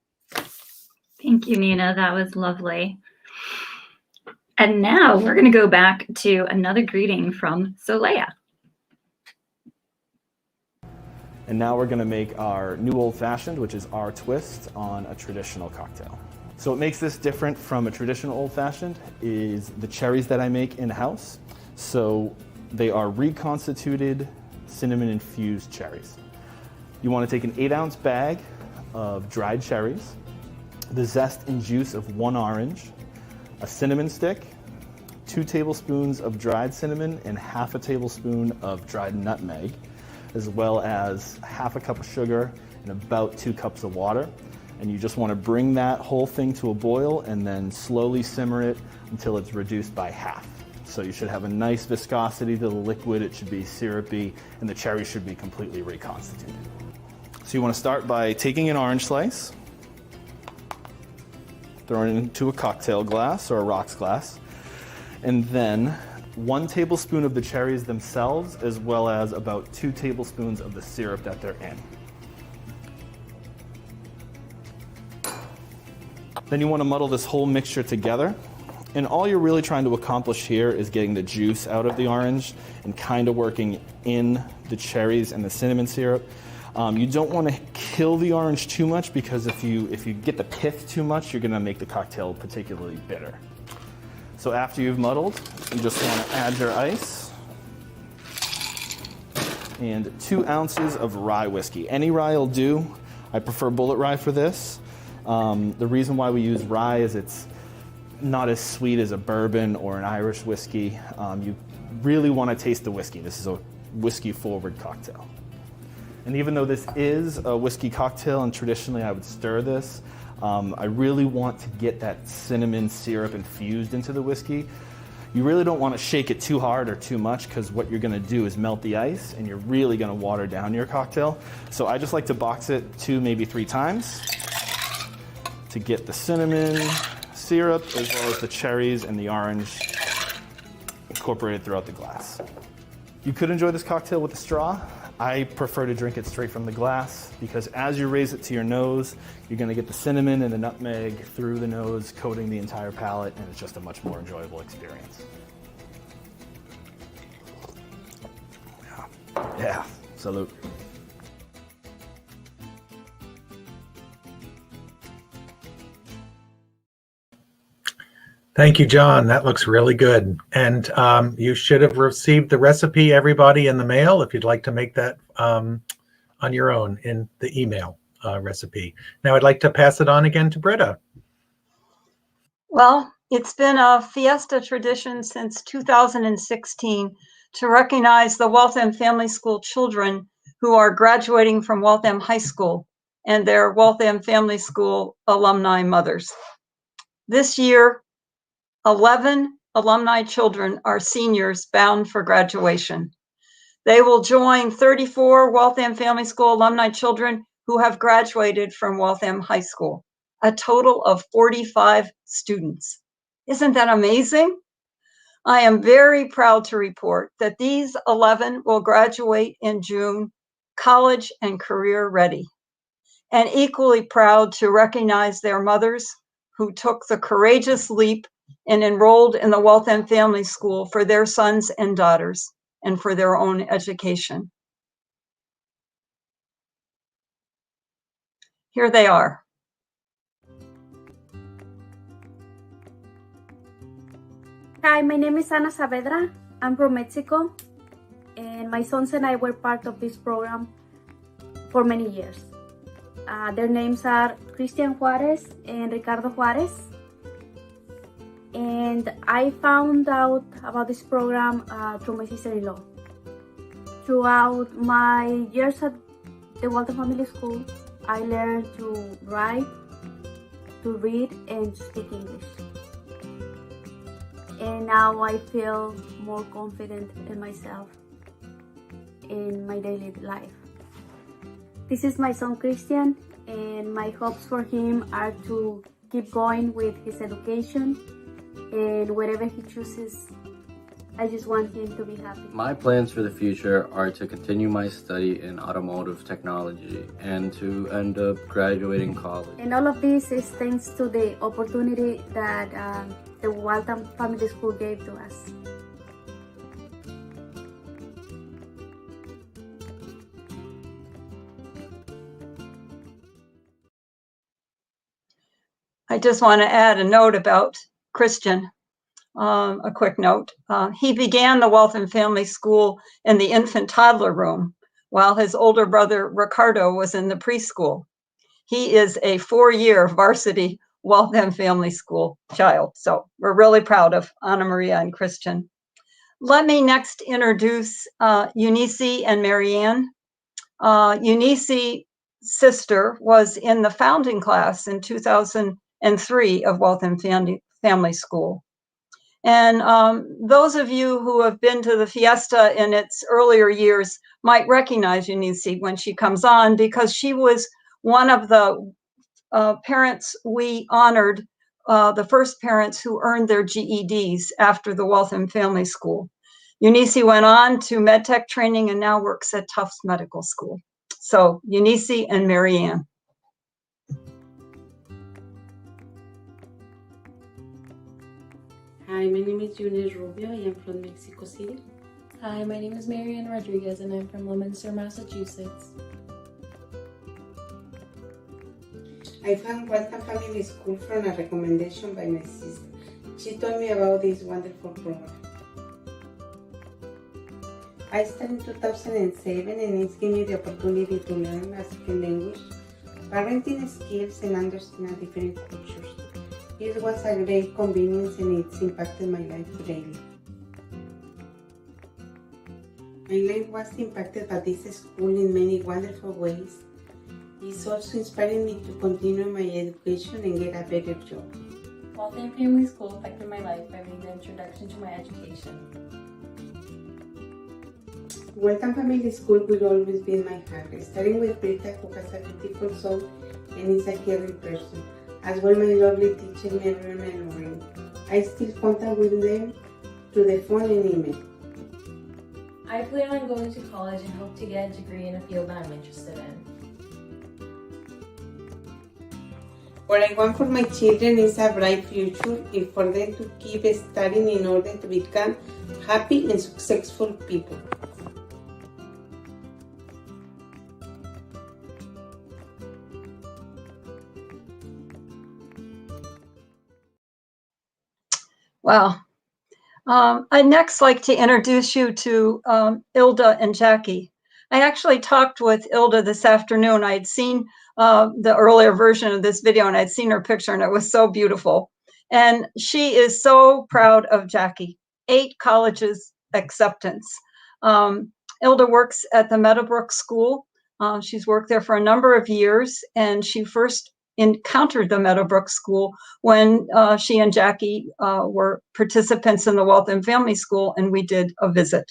N: Thank you, Nina. That was lovely. And now we're going to go back to another greeting from Solea.
G: And now we're going to make our new old-fashioned, which is our twist on a traditional cocktail. So what makes this different from a traditional old-fashioned is the cherries that I make in-house. So they are reconstituted cinnamon-infused cherries. You want to take an 8-ounce bag of dried cherries, the zest and juice of 1 orange, a cinnamon stick, 2 tablespoons of dried cinnamon, and half a tablespoon of dried nutmeg, as well as half a cup of sugar and about 2 cups of water. And you just want to bring that whole thing to a boil and then slowly simmer it until it's reduced by half. So you should have a nice viscosity to the liquid, it should be syrupy, and the cherries should be completely reconstituted. So you want to start by taking an orange slice, throwing it into a cocktail glass or a rocks glass, and then 1 tablespoon of the cherries themselves, as well as about 2 tablespoons of the syrup that they're in. Then you want to muddle this whole mixture together. And all you're really trying to accomplish here is getting the juice out of the orange and kind of working in the cherries and the cinnamon syrup. You don't want to kill the orange too much, because if you get the pith too much, you're going to make the cocktail particularly bitter. So after you've muddled, you just want to add your ice and 2 ounces of rye whiskey. Any rye will do. I prefer bullet rye for this. The reason why we use rye is it's not as sweet as a bourbon or an Irish whiskey. You really want to taste the whiskey. This is a whiskey-forward cocktail. And even though this is a whiskey cocktail and traditionally I would stir this, I really want to get that cinnamon syrup infused into the whiskey. You really don't want to shake it too hard or too much, because what you're going to do is melt the ice and you're really going to water down your cocktail. So I just like to box it 2, maybe 3 times to get the cinnamon syrup as well as the cherries and the orange incorporated throughout the glass. You could enjoy this cocktail with a straw. I prefer to drink it straight from the glass, because as you raise it to your nose, you're going to get the cinnamon and the nutmeg through the nose, coating the entire palate, and it's just a much more enjoyable experience. Yeah, salute.
C: Thank you, John. That looks really good. And you should have received the recipe, everybody, in the mail if you'd like to make that on your own in the email recipe. Now I'd like to pass it on again to Brita.
H: Well, it's been a Fiesta tradition since 2016 to recognize the Waltham Family School children who are graduating from Waltham High School and their Waltham Family School alumni mothers. This year, 11 alumni children are seniors bound for graduation. They will join 34 Waltham Family School alumni children who have graduated from Waltham High School, a total of 45 students. Isn't that amazing? I am very proud to report that these 11 will graduate in June, college and career ready, and equally proud to recognize their mothers who took the courageous leap and enrolled in the Waltham Family School for their sons and daughters and for their own education. Here they are.
P: Hi, my name is Ana Saavedra. I'm from Mexico, and my sons and I were part of this program for many years. Their names are Cristian Juarez and Ricardo Juarez. And I found out about this program through my sister-in-law. Throughout my years at the Walton Family School, I learned to write, to read, and to speak English. And now I feel more confident in myself in my daily life. This is my son Christian, and my hopes for him are to keep going with his education, and whatever he chooses, I just want him to be happy.
Q: My plans for the future are to continue my study in automotive technology and to end up graduating college.
P: And all of this is thanks to the opportunity that the Waltham Family School gave to us.
H: I just want to add a note about Christian, a quick note. He began the Waltham Family School in the infant toddler room, while his older brother Ricardo was in the preschool. He is a 4-year varsity Waltham Family School child. So we're really proud of Anna Maria and Christian. Let me next introduce Yunisi and Marianne. Yunisi's sister was in the founding class in 2003 of Waltham Family School. And those of you who have been to the Fiesta in its earlier years might recognize Yunisi when she comes on, because she was one of the parents we honored, the first parents who earned their GEDs after the Waltham Family School. Yunisi went on to MedTech training and now works at Tufts Medical School. So Yunisi and Marianne.
R: Hi, my name is Yunez Rubio. I am from Mexico City.
S: Hi, my name is Marianne Rodriguez and I'm from Leominster, Massachusetts.
R: I found Waltham Family School from a recommendation by my sister. She told me about this wonderful program. I started in 2007 and it's given me the opportunity to learn a second language, parenting skills and understand different cultures. It was a great convenience and it's impacted my life greatly. My life was impacted by this school in many wonderful ways. It's also inspiring me to continue my education and get a better job.
S: Waltham Family School affected my life by being the introduction to my education.
R: Waltham Family School will always be in my heart, starting with Brita, who has a beautiful soul and is a caring person, as well my lovely teacher Marianne and Lorraine. I still contact with them through the phone and email.
S: I plan on going to college and hope to get a degree in a field that I'm interested in.
R: What I want for my children is a bright future and for them to keep studying in order to become happy and successful people.
H: Wow. I'd next like to introduce you to Ilda and Jackie. I actually talked with Ilda this afternoon. I'd seen the earlier version of this video and I'd seen her picture and it was so beautiful. And she is so proud of Jackie. 8 colleges acceptance. Ilda works at the Meadowbrook School. She's worked there for a number of years, and she first encountered the Meadowbrook School when she and Jackie were participants in the Waltham Family School, and we did a visit.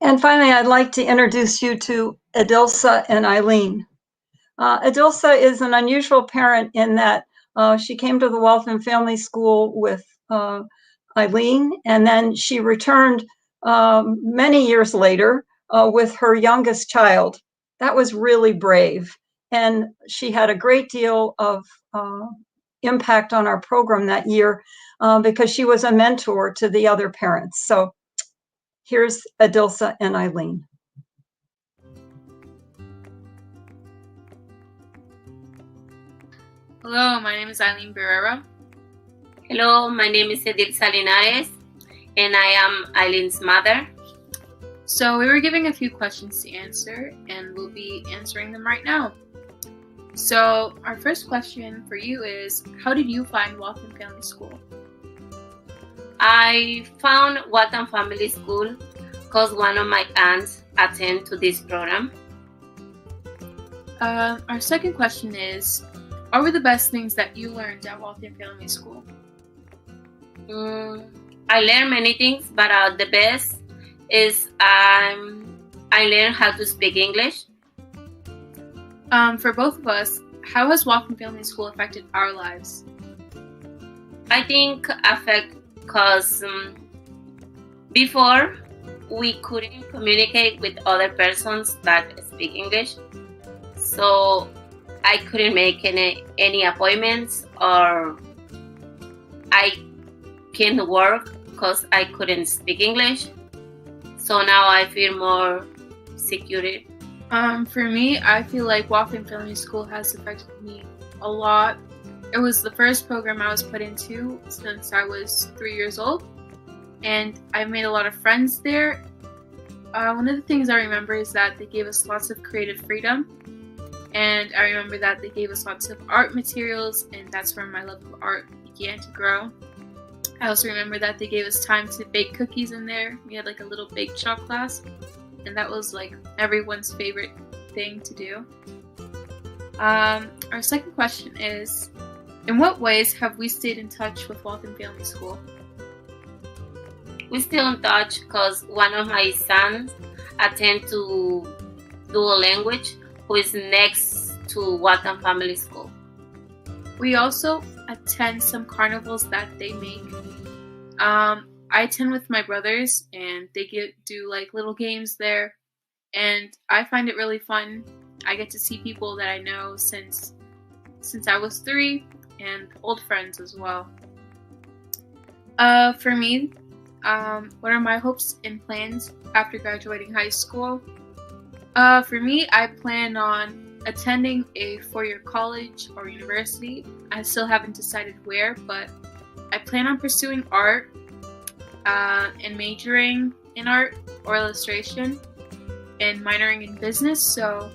H: And finally, I'd like to introduce you to Adilsa and Eileen. Adilsa is an unusual parent in that she came to the Waltham Family School with Eileen, and then she returned many years later with her youngest child. That was really brave. And she had a great deal of impact on our program that year because she was a mentor to the other parents. So here's Adilsa and Eileen.
T: Hello, my name is Eileen Barrera.
U: Hello, my name is Edilsa Linares, and I am Eileen's mother.
T: So we were giving a few questions to answer, and we'll be answering them right now. So our first question for you is, how did you find Waltham Family School?
U: I found Waltham Family School because one of my aunts attended to this program.
T: Our second question is, what were the best things that you learned at Waltham Family School?
U: I learned many things, but the best is I learned how to speak English.
T: For both of us, how has Waltham Family School affected our lives?
U: I think affect because before we couldn't communicate with other persons that speak English, so I couldn't make any appointments, or I can't work because I couldn't speak English. So now I feel more secure.
T: For me, I feel like Waltham Family School has affected me a lot. It was the first program I was put into since I was 3 years old, and I made a lot of friends there. One of the things I remember is that they gave us lots of creative freedom, and I remember that they gave us lots of art materials, and that's where my love of art began to grow. I also remember that they gave us time to bake cookies in there. We had like a little bake shop class, and that was like everyone's favorite thing to do. Our second question is, in what ways have we stayed in touch with Waltham Family School?
U: We're still in touch because one of my sons attend to dual language, who is next to Waltham Family School.
T: We also attend some carnivals that they make. I attend with my brothers, and they do like little games there, and I find it really fun. I get to see people that I know since I was 3, and old friends as well. For me, what are my hopes and plans after graduating high school? For me, I plan on attending a 4-year college or university. I still haven't decided where, but I plan on pursuing art and majoring in art or illustration and minoring in business, so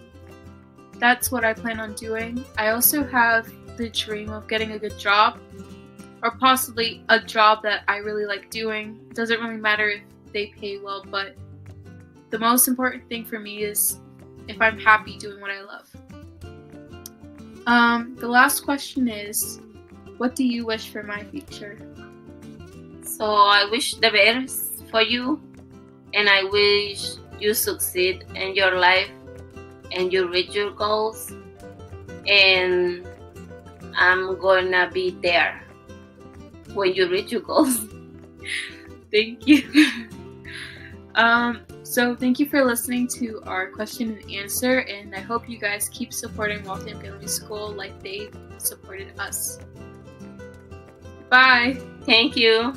T: that's what I plan on doing. I also have the dream of getting a good job, or possibly a job that I really like doing. It doesn't really matter if they pay well, but the most important thing for me is if I'm happy doing what I love. The last question is, what do you wish for my future?
U: So I wish the best for you, and I wish you succeed in your life and you reach your goals. And I'm gonna be there when you reach your goals.
T: Thank you. So thank you for listening to our question and answer, and I hope you guys keep supporting Walton Family School like they supported us. Bye.
U: Thank you.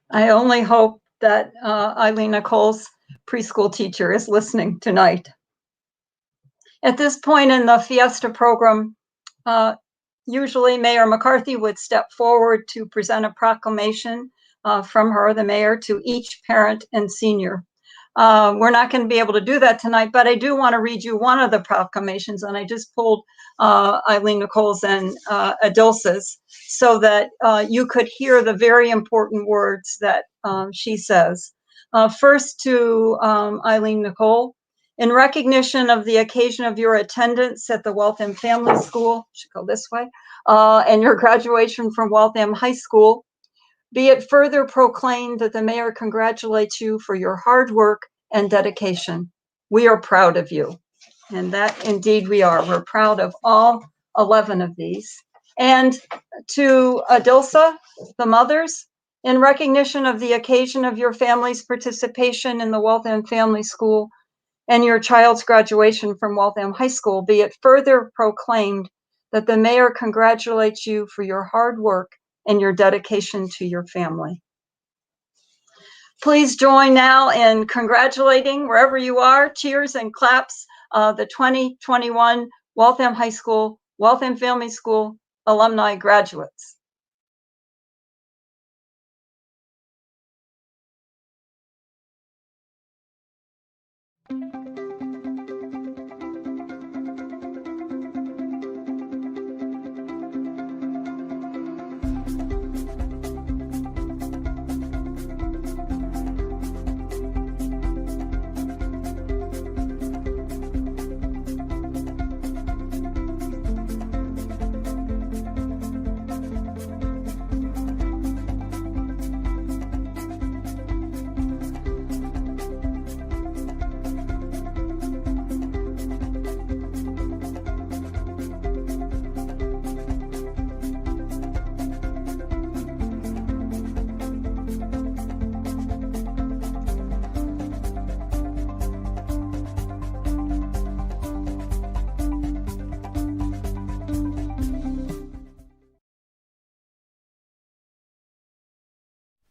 H: I only hope that Eileen Nicole's preschool teacher is listening tonight. At this point in the Fiesta program, usually Mayor McCarthy would step forward to present a proclamation from her, the mayor, to each parent and senior. We're not going to be able to do that tonight, but I do want to read you one of the proclamations, and I just pulled Eileen Nicole's and Adilsa's so that you could hear the very important words that she says. First to Eileen Nicole, in recognition of the occasion of your attendance at the Waltham Family School, should go this way, and your graduation from Waltham High School, be it further proclaimed that the mayor congratulates you for your hard work and dedication. We are proud of you. And that indeed we are. We're proud of all 11 of these. And to Adilsa, the mothers, in recognition of the occasion of your family's participation in the Waltham Family School and your child's graduation from Waltham High School, be it further proclaimed that the mayor congratulates you for your hard work and your dedication to your family. Please join now in congratulating, wherever you are, cheers and claps, the 2021 Waltham High School, Waltham Family School alumni graduates.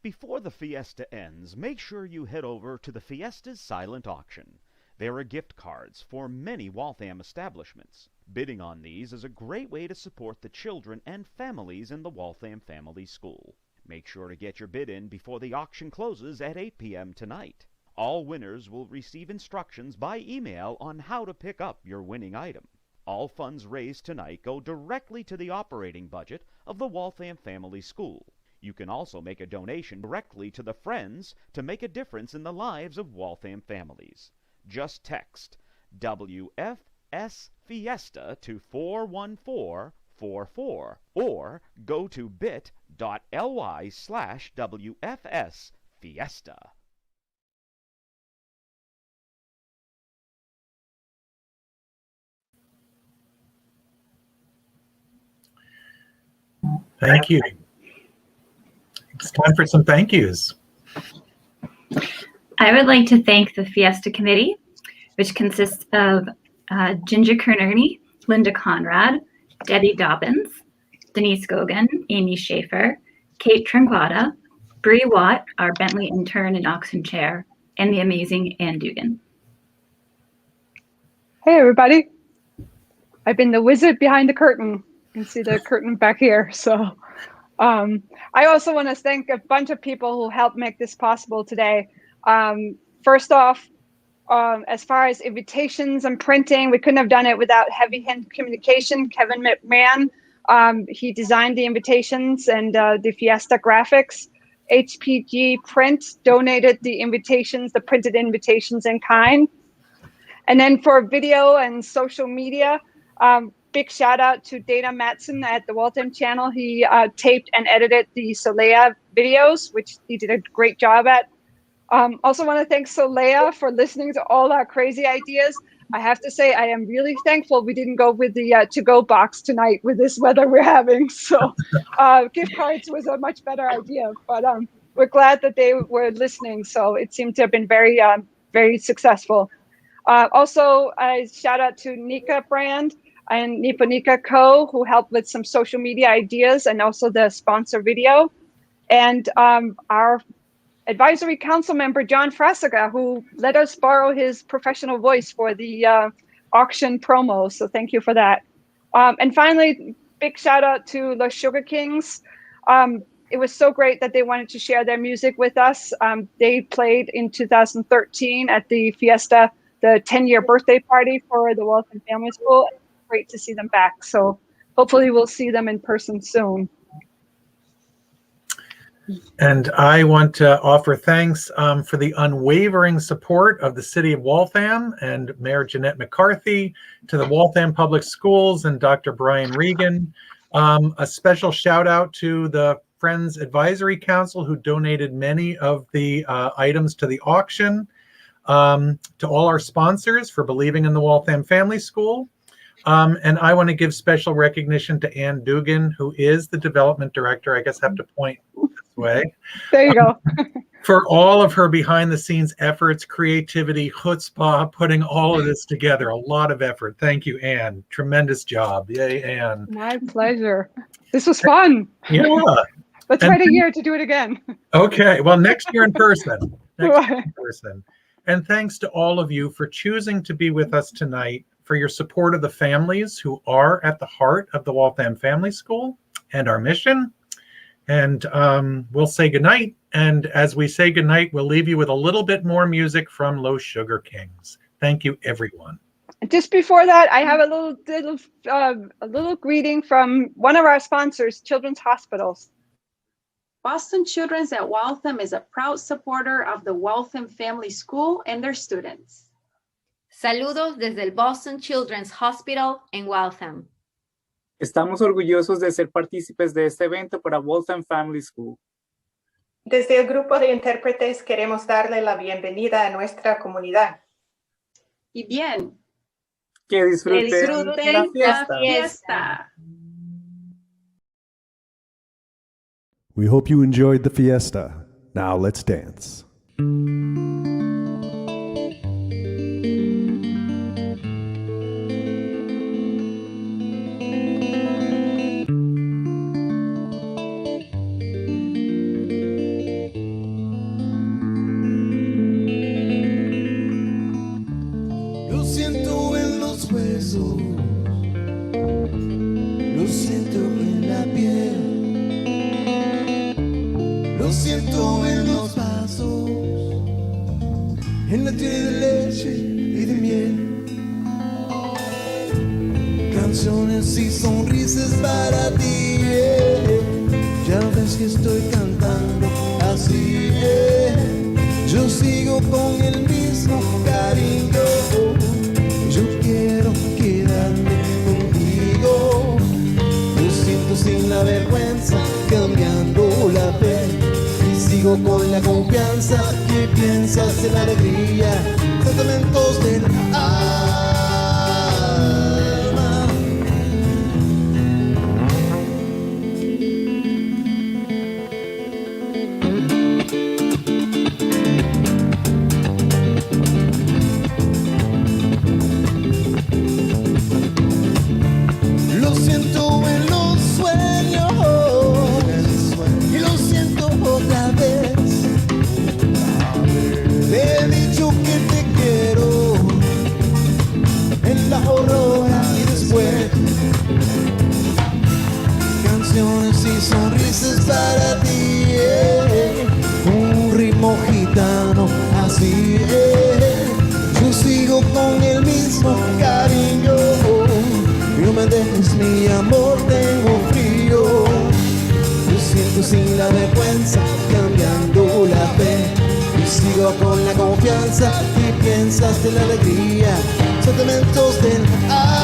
L: Before the Fiesta ends, make sure you head over to the Fiesta's silent auction. There are gift cards for many Waltham establishments. Bidding on these is a great way to support the children and families in the Waltham Family School. Make sure to get your bid in before the auction closes at 8 p.m. tonight. All winners will receive instructions by email on how to pick up your winning item. All funds raised tonight go directly to the operating budget of the Waltham Family School. You can also make a donation directly to the Friends to make a difference in the lives of Waltham families. Just text WFS Fiesta to 41444 or go to bit.ly/WFS Fiesta.
C: Thank you. It's time for some thank yous.
N: I would like to thank the Fiesta Committee, which consists of Ginger Kernerney, Linda Conrad, Debbie Dobbins, Denise Gogan, Amy Schaefer, Kate Trinquata, Bree Watt, our Bentley intern and Oxen chair, and the amazing Ann Dugan.
B: Hey everybody. I've been the wizard behind the curtain. You can see the curtain back here. So I also want to thank a bunch of people who helped make this possible today. First off, as far as invitations and printing, we couldn't have done it without heavy hand communication. Kevin McMahon, he designed the invitations and the Fiesta graphics. HPG Print donated the invitations, the printed invitations in kind. And then for video and social media, big shout out to Dana Matson at the Waltham channel. He taped and edited the Solea videos, which he did a great job at. Also want to thank Solea for listening to all our crazy ideas. I have to say, I am really thankful we didn't go with the to-go box tonight with this weather we're having. So gift cards was a much better idea, but we're glad that they were listening. So it seemed to have been very, very successful. Also, I shout out to Nika Brand and Niponika Co., who helped with some social media ideas and also the sponsor video. And our advisory council member, John Frasica, who let us borrow his professional voice for the auction promo. So thank you for that. And finally, big shout out to the Sugar Kings. It was so great that they wanted to share their music with us. They played in 2013 at the Fiesta, the 10-year birthday party for the Walton Family School. Great to see them back. So hopefully we'll see them in person soon.
C: And I want to offer thanks for the unwavering support of the City of Waltham and Mayor Jeannette McCarthy, to the Waltham Public Schools and Dr. Brian Regan. A special shout out to the Friends Advisory Council, who donated many of the items to the auction, to all our sponsors for believing in the Waltham Family School. And I want to give special recognition to Ann Dugan, who is the development director. I guess I have to point this way.
B: There you go.
C: For all of her behind the scenes efforts, creativity, chutzpah, putting all of this together. A lot of effort. Thank you, Ann. Tremendous job. Yay, Ann.
B: My pleasure. This was fun.
C: Yeah.
B: Let's wait a year to do it again.
C: Okay. Well, next year in person. Next year in person. And thanks to all of you for choosing to be with us tonight, for your support of the families who are at the heart of the Waltham Family School and our mission. And we'll say goodnight. And as we say goodnight, we'll leave you with a little bit more music from Los Sugar Kings. Thank you, everyone.
B: Just before that, I have a little greeting from one of our sponsors, Children's Hospitals.
D: Boston Children's at Waltham is a proud supporter of the Waltham Family School and their students.
V: Saludos desde el Boston Children's Hospital en Waltham.
W: Estamos orgullosos de ser partícipes de este evento para Waltham Family School.
X: Desde el grupo de intérpretes queremos darle la bienvenida a nuestra comunidad.
D: Y bien,
W: que disfruten
D: la fiesta.
A: We hope you enjoyed the fiesta. Now let's dance.
Y: Lo siento en los huesos, lo siento en la piel, lo siento en los pasos, en la tierra de leche y de miel. Canciones y sonrisas para ti, ya ves que estoy cantando así, yo sigo con el mismo cariño, yo quiero quedarme contigo, lo siento sin la vergüenza, cambiando la fe, y sigo con la confianza que piensas en la alegría, sentimientos del alma. Lo siento en los sueños y lo siento otra vez. Te he dicho que te quiero en la aurora y después. Canciones y sonrisas para ti, un ritmo gitano así, yo sigo con el mismo cariño. No me dejes, mi amor, tengo frío. Lo siento sin la vergüenza, cambia sigo con la confianza. ¿Qué piensas de la alegría? Sentimientos del alma.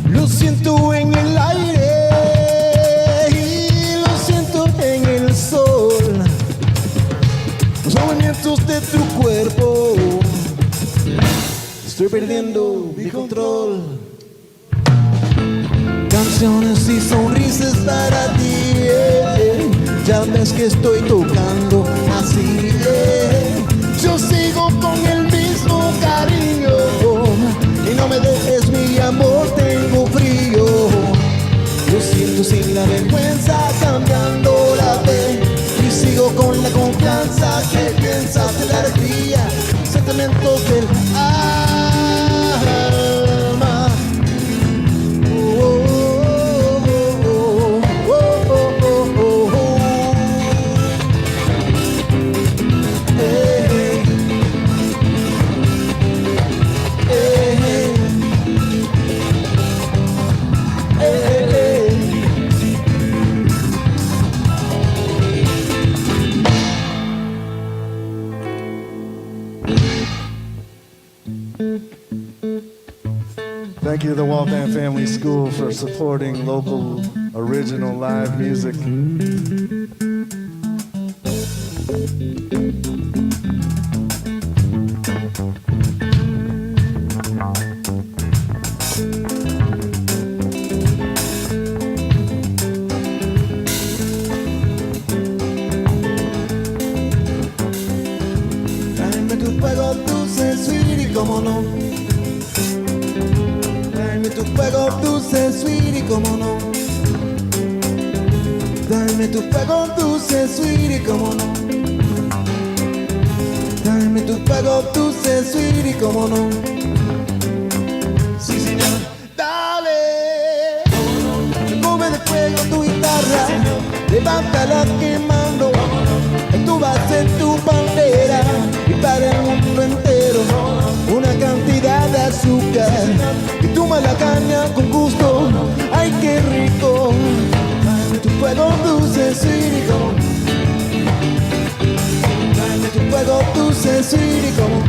Y: Lo siento en el aire y lo siento en el sol, los movimientos de tu cuerpo. Estoy perdiendo mi control. Canciones y sonrisas para ti, ya ves que estoy tocando así. Yo sigo con el mismo cariño y no me dejes, mi amor, tengo frío. Lo siento sin la vergüenza, cambiando la fe, y sigo con la confianza. ¿Qué piensas de la alegría? Sentimientos del alma.
A: Thank you to the Waltham Family School for supporting local original live music.
Y: Dame tu fuego dulce, sweetie, como no. Dame tu fuego dulce, sweetie, como no. Dame tu fuego dulce, sweetie, como no. Dame tu fuego dulce, sweetie, como no. Sí, señor. Dale. Come de fuego tu guitarra. Levántala quemando. Tú vas en tu bandera y para el mundo entero una cantidad de azúcar. Y tú la caña con gusto, ay qué rico. Dame tu fuego dulce, sweetie, como. Dame tu fuego dulce, sweetie, como.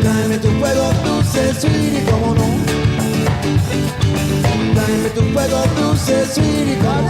Y: Dame tu fuego dulce, sweetie, como no. Dame tu fuego dulce, sweetie, como.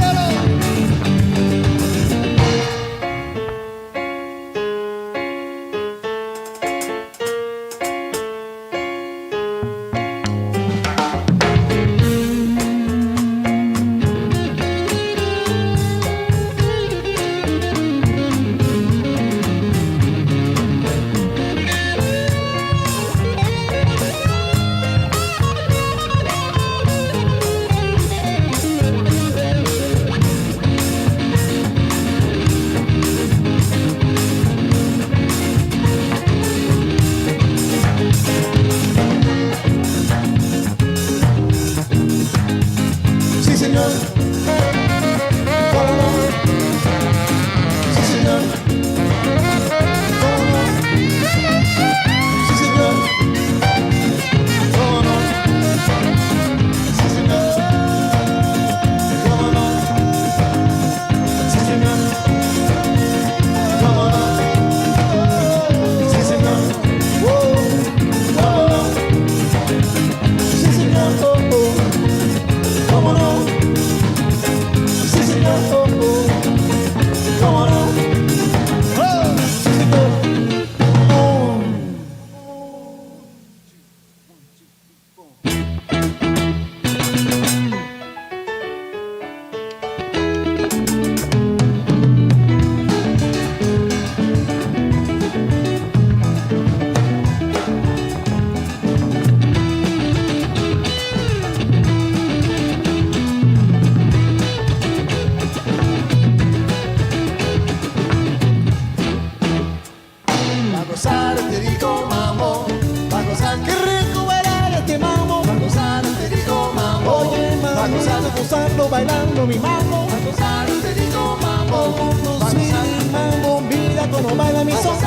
M: gozarlo bailando mi mambo.
Y: Pa' gozar este rico mambo. Pa' gozar
M: Mi mambo, mira cómo baila mi son.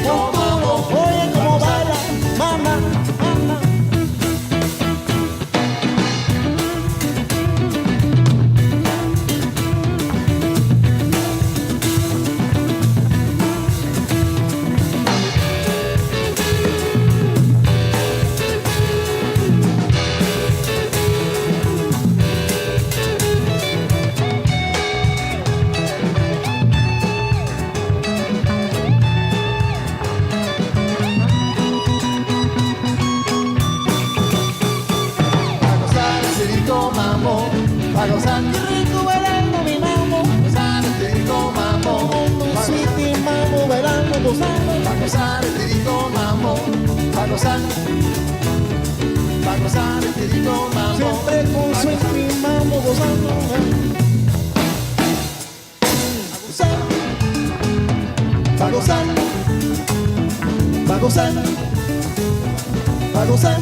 M: Montuno, oye cómo baila, mamá, mamá.
Y: Pa' gozar
M: Qué rico bailando mi mambo.
Y: gozar este rico mambo. Pa'
M: City mambo, bailando, gozando.
Y: gozar este rico mambo. Pa' gozar este rico mambo.
M: Siempre con swing mi mambo, gozando.
Y: Pa' gozar,
M: Pa' gozar, pa' gozar.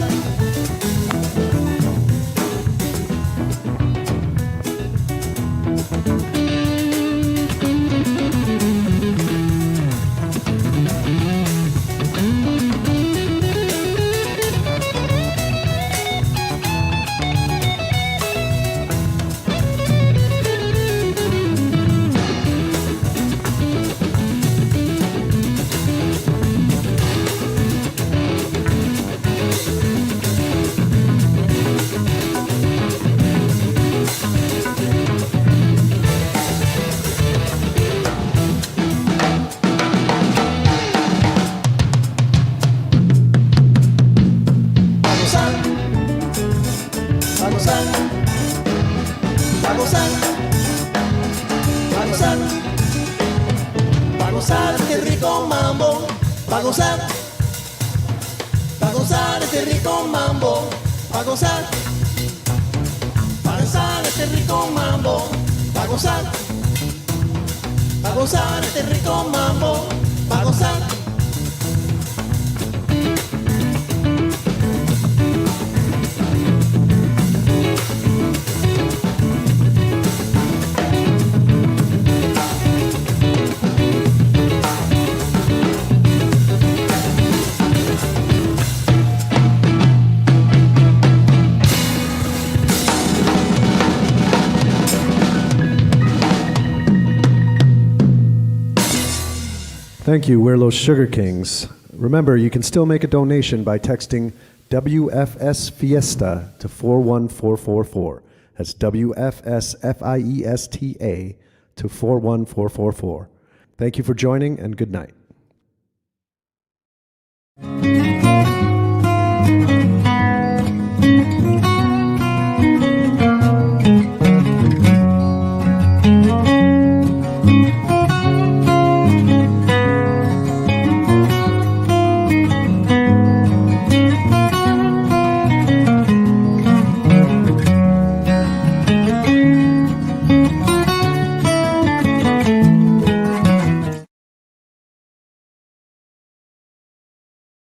M: Pa' gozar este rico mambo, pa' gozar este rico mambo, pa' gozar este rico mambo, pa' gozar este rico mambo, pa' gozar.
A: Thank you, we're Los Sugar Kings. Remember, you can still make a donation by texting WFS Fiesta to 41444. That's WFS FIESTA to 41444. Thank you for joining, and good night.